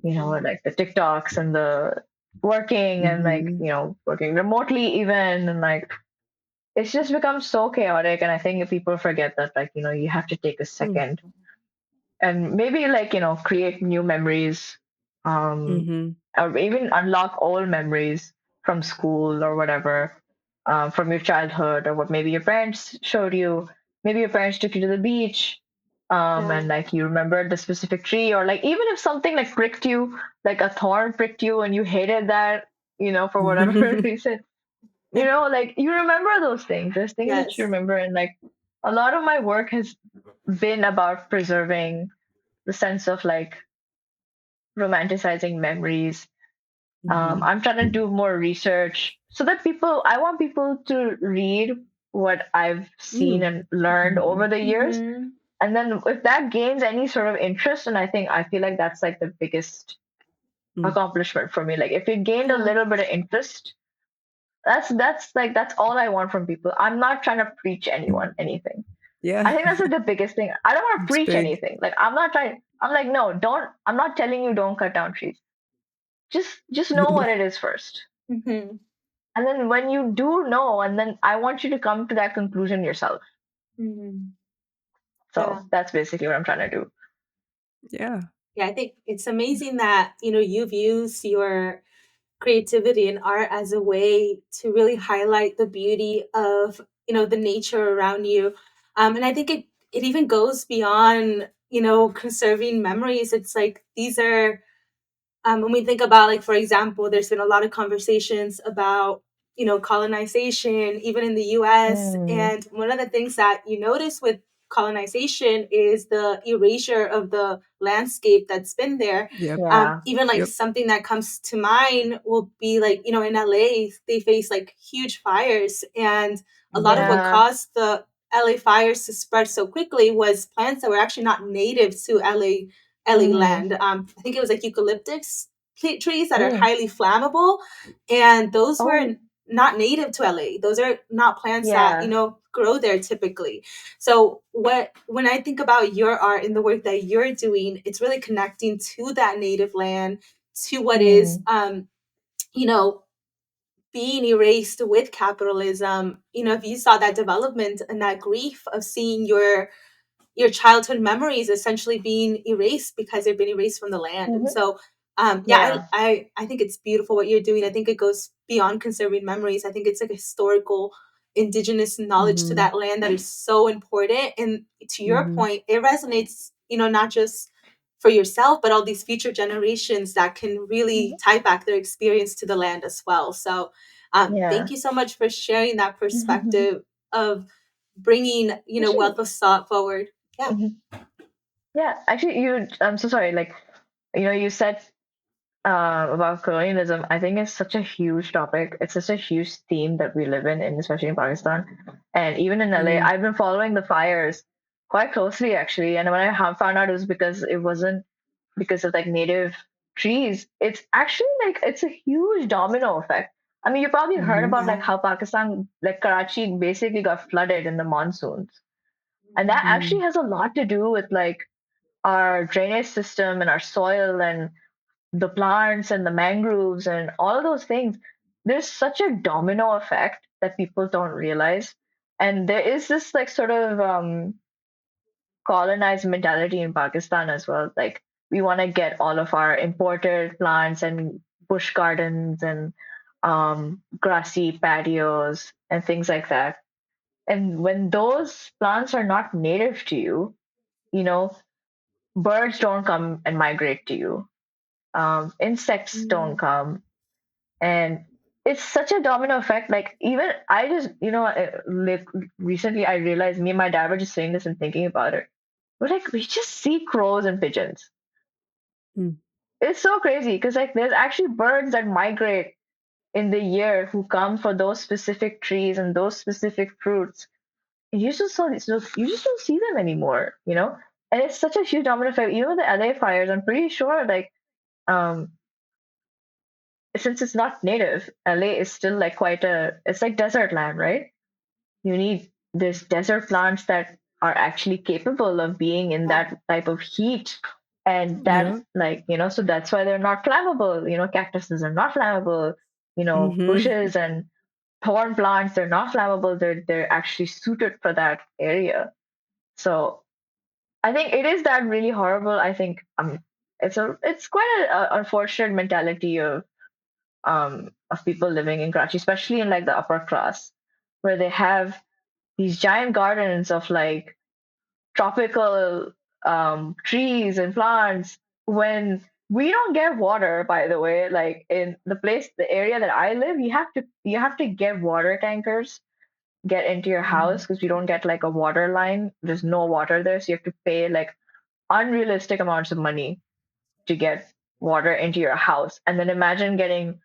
Like the TikToks and the working and like Mm-hmm. working remotely even, and like it's just become so chaotic. And I think people forget that, like, you have to take a second and maybe like create new memories, um Mm-hmm. or even unlock old memories from school or whatever, from your childhood, or what maybe your parents showed you. Maybe your parents took you to the beach, Yeah. and like you remembered the specific tree, or like even if something like pricked you, like a thorn pricked you and you hated that, for whatever reason, like you remember those things. There's things that you Yes. remember, and like a lot of my work has been about preserving the sense of like romanticizing memories. Mm-hmm. I'm trying to do more research so that I want people to read what I've seen and learned over the years. Mm-hmm. And then if that gains any sort of interest, and I feel like that's like the biggest Mm. accomplishment for me. Like if it gained a Yeah. little bit of interest, that's all I want from people. I'm not trying to preach anyone anything. I Yeah, think that's like the biggest thing. I don't want to it's preach big. anything. Like I'm not trying. I'm like, no, don't. I'm not telling you don't cut down trees. Just know what it is first, Mm-hmm. and then when you do know, and then I want you to come to that conclusion yourself. Mm-hmm. Yeah. So that's basically what I'm trying to do. Yeah. Yeah, I think it's amazing that, you've used your creativity and art as a way to really highlight the beauty of, the nature around you. And I think it even goes beyond, conserving memories. It's like these are when we think about, like, for example, there's been a lot of conversations about, colonization even in the US, Mm, and one of the things that you notice with colonization is the erasure of the landscape that's been there. Yep. yeah. Even like Yep. something that comes to mind will be like, in LA they face like huge fires, and a lot of Mm-hmm. what Yeah. caused the LA fires to spread so quickly was plants that were actually not native to LA Mm-hmm. land. I think it was like eucalyptus trees that are Mm. highly flammable, and those were Oh, not native to LA. Those are not plants that yeah. grow there typically. So when I think about your art and the work that you're doing, it's really connecting to that native land, to what is Mm. you know being erased with capitalism. If you saw that development and that grief of seeing your childhood memories essentially being erased because they've been erased from the land. And Mm-hmm. so Yeah, Yeah. I think it's beautiful what you're doing. I think it goes beyond conserving memories. I think it's like a historical indigenous knowledge to Mhm. that land that is so important. And to your Mhm. point, it resonates, not just for yourself, but all these future generations that can really Mhm. tie back their experience to the land as well. So thank Yeah. you so much for sharing that perspective of bringing, Actually, wealth of thought forward. Yeah. mhm. Yeah. Actually, I'm so sorry. Like, you said about colonialism. I think it's such a huge topic. It's such a huge theme that we live in especially in Pakistan, and even in LA. Mm. I've been following the fires quite closely, actually. And when I found out, it was because it wasn't because of like native trees. It's actually like it's a huge domino effect. I mean, you probably heard Mhm. about like Yeah. how Pakistan, like Karachi, basically got flooded in the monsoons, and that actually Mm. has a lot to do with like our drainage system and our soil and the plants and the mangroves and all of those things. There's such a domino effect that people don't realize. And there is this like sort of colonized mentality in Pakistan as well. Like we want to get all of our imported plants and bush gardens and grassy patios and things like that. And when those plants are not native to you, you know, birds don't come and migrate to you. Insects don't Mm. come, and it's such a domino effect. Like even I just, like recently I realized me and my dad were just saying this and thinking about it. We're like, we just see crows and pigeons. Mm. It's so crazy because like there's actually birds that migrate in the year who come for those specific trees and those specific fruits. And you just don't see them anymore, you know. And it's such a huge domino effect. Even with the LA fires, I'm pretty sure like um since it's not native, LA is still like quite a it's like desert land, right? You need this desert plants that are actually capable of being in Yeah. that type of heat and that Yeah. like, so that's why they're not flammable. Cactuses are not flammable, Mhm. bushes and thorn plants, they're not flammable. They're actually suited for that area. So I think it is that really horrible. I think it's quite a unfortunate mentality of people living in Karachi, especially in like the upper class, where they have these giant gardens of like tropical trees and plants. When we don't get water, by the way, like in the area that I live, you have to get water tankers get into your house Mm. because we don't get like a water line. There's no water there, so you have to pay like unrealistic amounts of money to get water into your house. And then imagine getting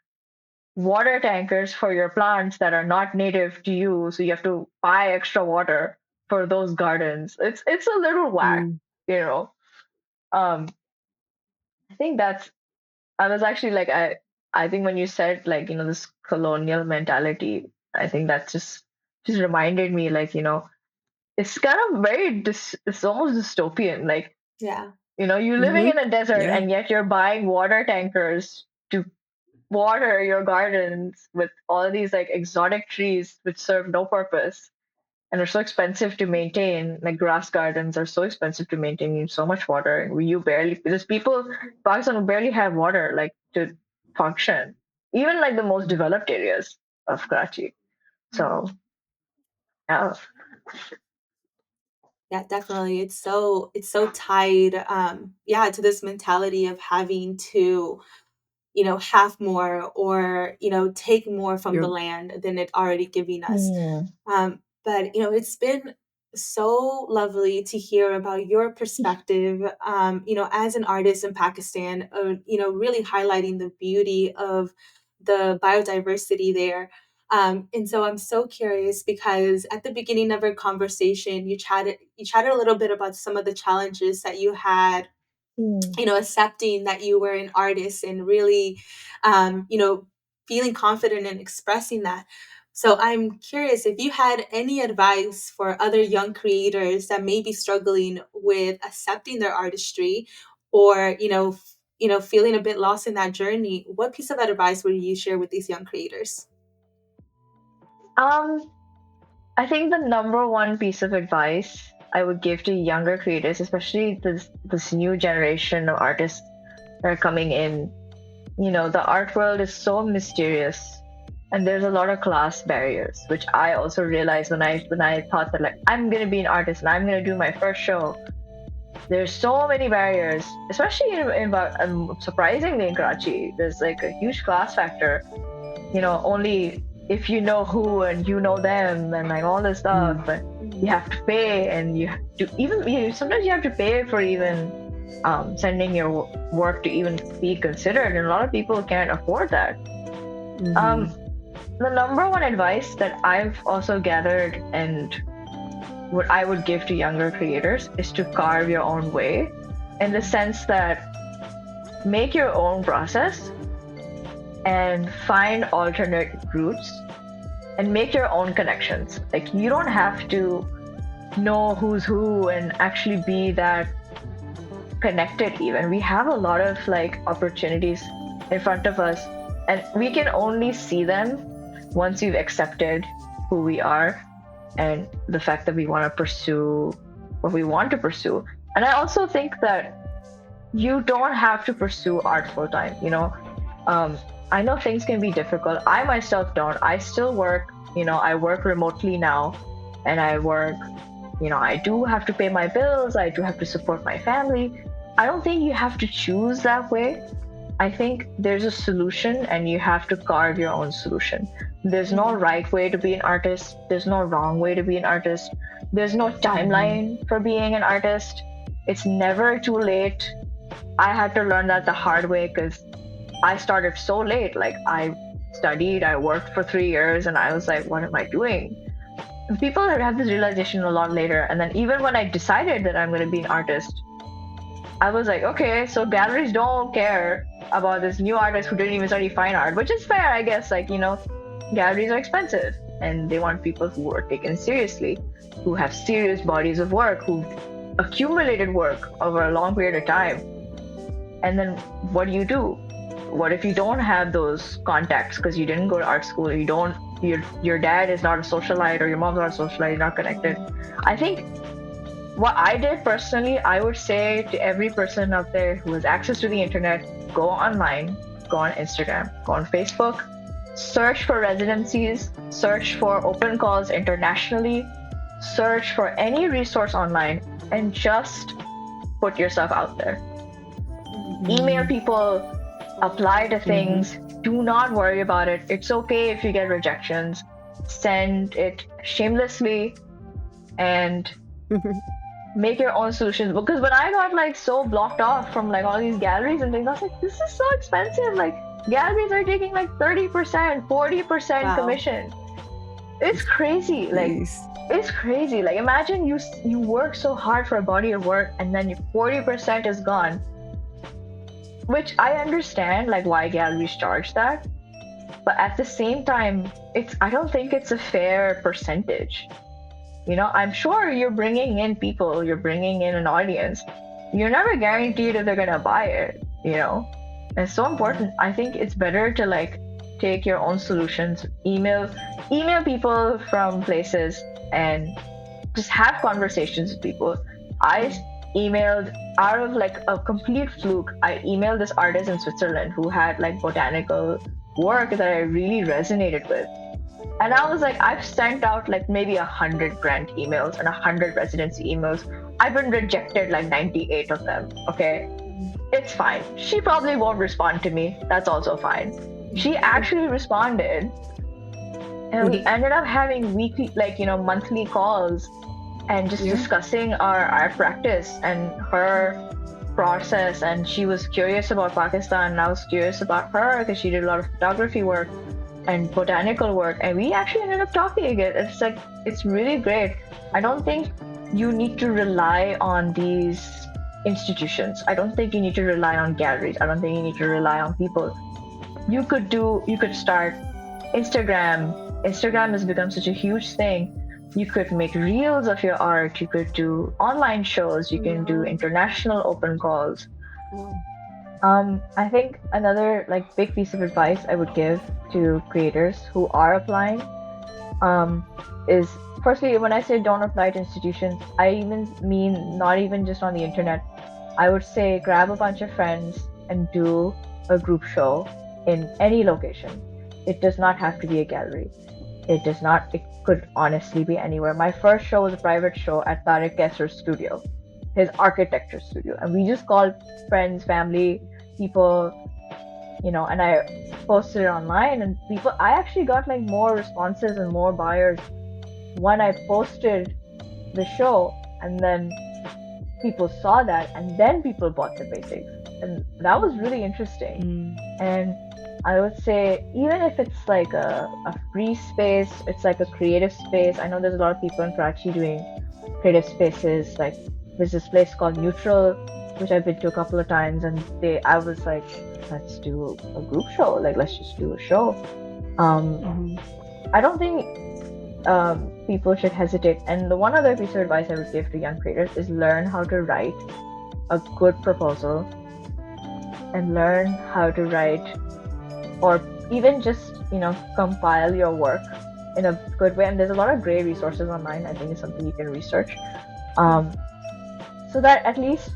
water tankers for your plants that are not native to you, so you have to buy extra water for those gardens. It's a little whack, Mm. you know. Um, I think that's I was actually like I think when you said like this colonial mentality, I think that just reminded me like it's kind of it's almost dystopian. Like Yeah. you're living Mhm. in a desert Yeah. and yet you're buying water tankers to water your gardens with all of these like exotic trees which serve no purpose and are so expensive to maintain. Like grass gardens are so expensive to maintain. You need so much water, and you barely because people in Pakistan who barely have water like to function, even like the most developed areas of Karachi. So yeah. Yeah, definitely. It's so tied, yeah, to this mentality of having to, have more or, take more from the Yep. land than it already giving us. Hmm. But it's been so lovely to hear about your perspective, as an artist in Pakistan, really highlighting the beauty of the biodiversity there. And so I'm so curious because at the beginning of our conversation, you chatted a little bit about some of the challenges that you had, Hmm. accepting that you were an artist and really, feeling confident in expressing that. So I'm curious if you had any advice for other young creators that may be struggling with accepting their artistry or, feeling a bit lost in that journey. What piece of advice would you share with these young creators? Um, I think the number one piece of advice I would give to younger creators, especially this new generation of artists that are coming in. The art world is so mysterious, and there's a lot of class barriers, which I also realized when I thought that, like, I'm gonna be an artist and I'm gonna do my first show. There's so many barriers, especially surprisingly in Karachi. There's like a huge class factor. Only if you know who and you know them and like all this stuff, but you have to pay, and you have to sometimes you have to pay for even sending your work to even be considered, and a lot of people can't afford that. The number one advice that I've also gathered, and what I would give to younger creators, is to carve your own way, in the sense that make your own process and find alternate routes and make your own connections. Like, you don't have to know who's who and actually be that connected. Even we have a lot of like opportunities in front of us, and we can only see them once we've accepted who we are and the fact that we want to pursue what we want to pursue. And I also think that you don't have to pursue art full time. I know things can be difficult. I myself don't. I still work. I work remotely now, and I work. I do have to pay my bills. I do have to support my family. I don't think you have to choose that way. I think there's a solution, and you have to carve your own solution. There's no right way to be an artist. There's no wrong way to be an artist. There's no timeline for being an artist. It's never too late. I had to learn that the hard way, because I started so late. Like, I studied, I worked for 3 years, and I was like, what am I doing? And people have this realization a lot later. And then even when I decided that I'm going to be an artist, I was like, okay, so galleries don't care about this new artist who didn't even study fine art, which is fair, I guess. Like, galleries are expensive, and they want people who are taken seriously, who have serious bodies of work, who've accumulated work over a long period of time. And then what do? What if you don't have those contacts because you didn't go to art school? Your dad is not a socialite, or your mom's not a socialite, you're not connected. I think what I did personally, I would say to every person out there who has access to the internet, go online, go on Instagram, go on Facebook, search for residencies, search for open calls internationally, search for any resource online, and just put yourself out there. Email people, apply to things. Do not worry about it. It's okay if you get rejections. Send it shamelessly and make your own solutions. Because when I got like so blocked off from like all these galleries and things, I was like, this is so expensive. Like, galleries are taking like 30%, 40% commission. It's crazy. Like, it's crazy. Like, imagine you work so hard for a body of work, and then 40% is gone. Which I understand, like, why galleries charge that, but at the same time, I don't think it's a fair percentage. I'm sure you're bringing in people, you're bringing in an audience. You're never guaranteed if they're gonna buy it. And it's so important. I think it's better to like take your own solutions, email people from places, and just have conversations with people. I emailed, out of like a complete fluke, I emailed this artist in Switzerland who had like botanical work that I really resonated with. And I was like, I've sent out like maybe 100 grant emails and 100 residency emails. I've been rejected like 98 of them. Okay, it's fine. She probably won't respond to me. That's also fine. She actually responded, and we ended up having weekly, like, monthly calls, and just discussing our art practice and her process. And she was curious about Pakistan, and I was curious about her because she did a lot of photography work and botanical work, and we actually ended up talking again. It's like, it's really great. I don't think you need to rely on these institutions. I don't think you need to rely on galleries. I don't think you need to rely on people. You could start Instagram. Instagram has become such a huge thing. You could make reels of your art. You could do online shows. You can do international open calls. I think another like big piece of advice I would give to creators who are applying is, firstly, when I say don't apply to institutions, I even mean not even just on the internet. I would say grab a bunch of friends, and do a group show in any location. It does not have to be a gallery. It does not, it could honestly be anywhere. My first show was a private show at Tariq Kesser's studio, his architecture studio. And we just called friends, family, people, and I posted it online, and I actually got like more responses and more buyers when I posted the show, and then people saw that, and then people bought the paintings. And that was really interesting. And I would say, even if it's like a free space, it's like a creative space. I know there's a lot of people in Karachi doing creative spaces. Like there's this place called Neutral, which I've been to a couple of times, and I was like, let's do a group show. Like let's just do a show. I don't think people should hesitate. And the one other piece of advice I would give to young creators is learn how to write a good proposal, and learn how to write, or even just compile your work in a good way. And there's a lot of great resources online. I think it's something you can research, so that at least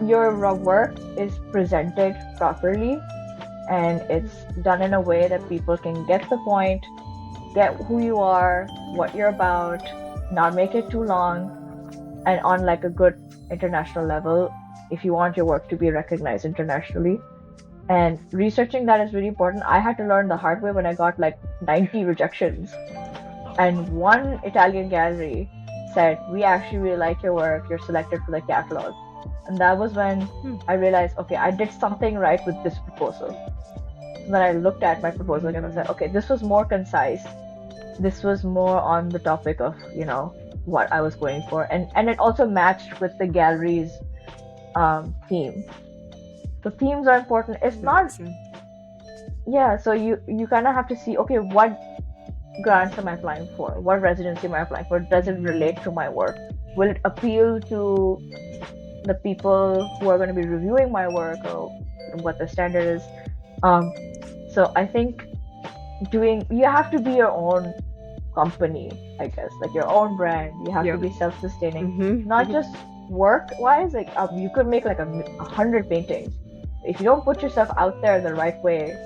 your work is presented properly and it's done in a way that people can get the point, get who you are, what you're about, not make it too long, and on like a good international level if you want your work to be recognized internationally. And researching that is really important. I had to learn the hard way when I got like 90 rejections. And one Italian gallery said, "We actually really like your work, you're selected for the catalog." And that was when I realized, okay, I did something right with this proposal. So then I looked at my proposal and I said, okay, this was more concise. This was more on the topic of, what I was going for. And it also matched with the gallery's theme. The themes are important. It's not, yeah, so you kind of have to see, okay, what grants am I applying for? What residency am I applying for? Does it relate to my work? Will it appeal to the people who are going to be reviewing my work, or what the standard is? So I think you have to be your own company, I guess, like your own brand. You have to be self-sustaining, not just work-wise. Like you could make like 100 paintings. If you don't put yourself out there the right way,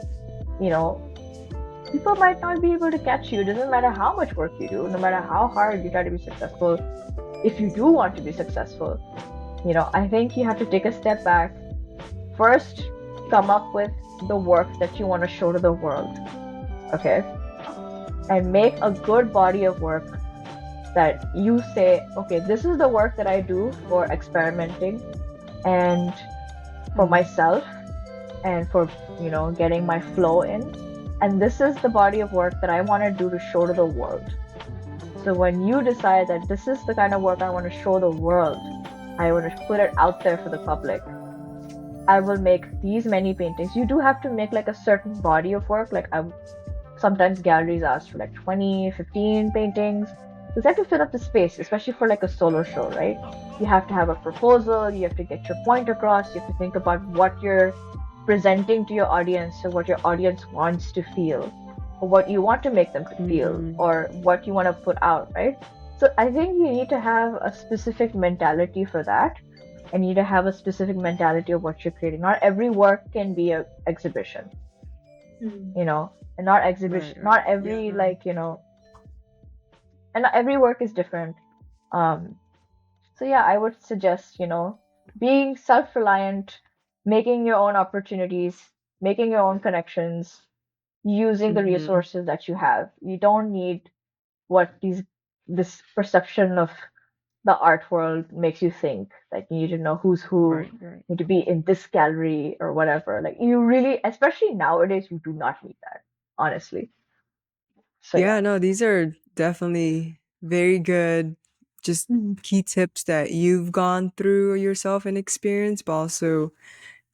people might not be able to catch you. It doesn't matter how much work you do, no matter how hard you try to be successful. If you do want to be successful, I think you have to take a step back. First, come up with the work that you want to show to the world, okay? And make a good body of work that you say, okay, this is the work that I do for experimenting and for myself and for, getting my flow in. And this is the body of work that I want to do to show to the world. So when you decide that this is the kind of work I want to show the world, I want to put it out there for the public, I will make these many paintings. You do have to make like a certain body of work. Like sometimes galleries ask for like 20, 15 paintings. You have to fill up the space, especially for like a solo show, right? You have to have a proposal. You have to get your point across. You have to think about what you're presenting to your audience, or what your audience wants to feel, or what you want to make them to feel, or what you want to put out, right? So I think you need to have a specific mentality for that, and you need to have a specific mentality of what you're creating. Not every work can be an exhibition, and not exhibition, not every and not every work is different. So yeah, I would suggest, being self-reliant, making your own opportunities, making your own connections, using the resources that you have. You don't need this perception of the art world makes you think. Like you need to know who's who, Right. need to be in this gallery or whatever. Like you really, especially nowadays, you do not need that, honestly. So Yeah, no, these are definitely very good, just key tips that you've gone through yourself and experienced, but also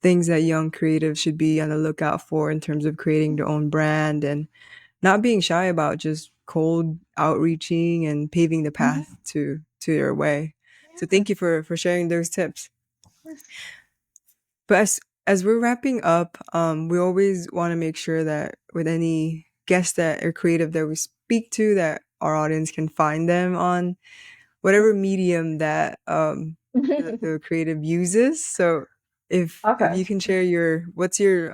things that young creatives should be on the lookout for in terms of creating their own brand and not being shy about just cold outreaching and paving the path to your way. So thank you for sharing those tips. But as we're wrapping up, we always want to make sure that with any guest that are creative that we speak to, that our audience can find them on whatever medium that the creative uses. So If Okay. you can share what's your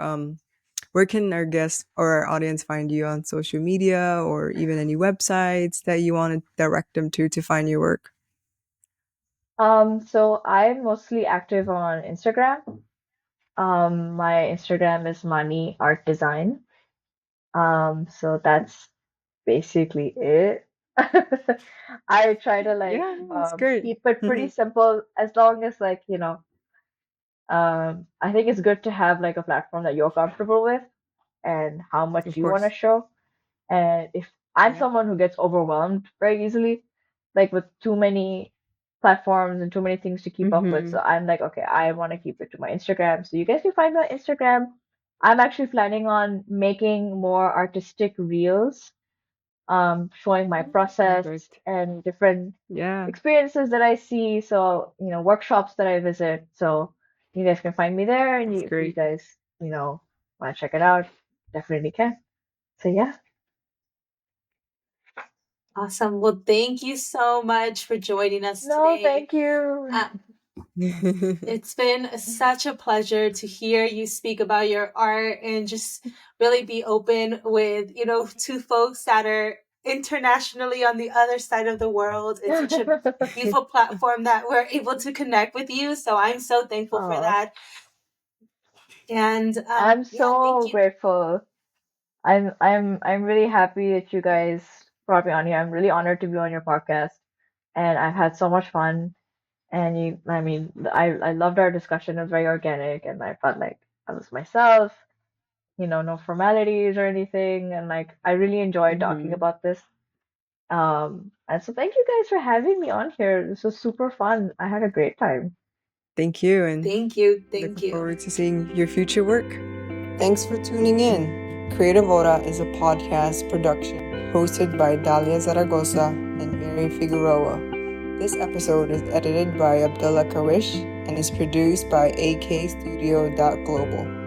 where can our guests or our audience find you on social media or even any websites that you want to direct them to find your work? So I'm mostly active on Instagram. My Instagram is Money Art Design. So that's basically it. I try to like Yeah, that's great. keep it pretty simple as long as like, I think it's good to have like a platform that you're comfortable with and how much Of you want to course. show. And if I'm Yeah. someone who gets overwhelmed very easily, like with too many platforms and too many things to keep up with, so Mm-hmm. I'm like, okay, I want to keep it to my Instagram. So you guys can find me on Instagram. I'm actually planning on making more artistic reels, showing my process Perfect. and different Yeah, experiences that I see. So, workshops that I visit. So you guys can find me there, and that's if you great. guys, want to check it out, definitely can. So yeah. Awesome. Well, thank you so much for joining us No, today. thank you. Uh, it's been such a pleasure to hear you speak about your art and just really be open with, two folks that are internationally on the other side of the world. It's such a beautiful platform that we're able to connect with you. So I'm so thankful for Oh, that. And I'm yeah, thank so you. grateful. I'm really happy that you guys brought me on here. I'm really honored to be on your podcast, and I've had so much fun. And I mean, I loved our discussion. It was very organic, and I felt like I was myself. No formalities or anything, and like I really enjoyed talking Hmm. about this. And so thank you guys for having me on here. This was super fun. I had a great time. Thank you, and Thank you. Thank looking you. forward to seeing your future work. Thanks for tuning in. Creative Hora is a podcast production hosted by Dalia Zaragoza and Mary Figueroa. This episode is edited by Abdullah Kawish and is produced by akstudio.global.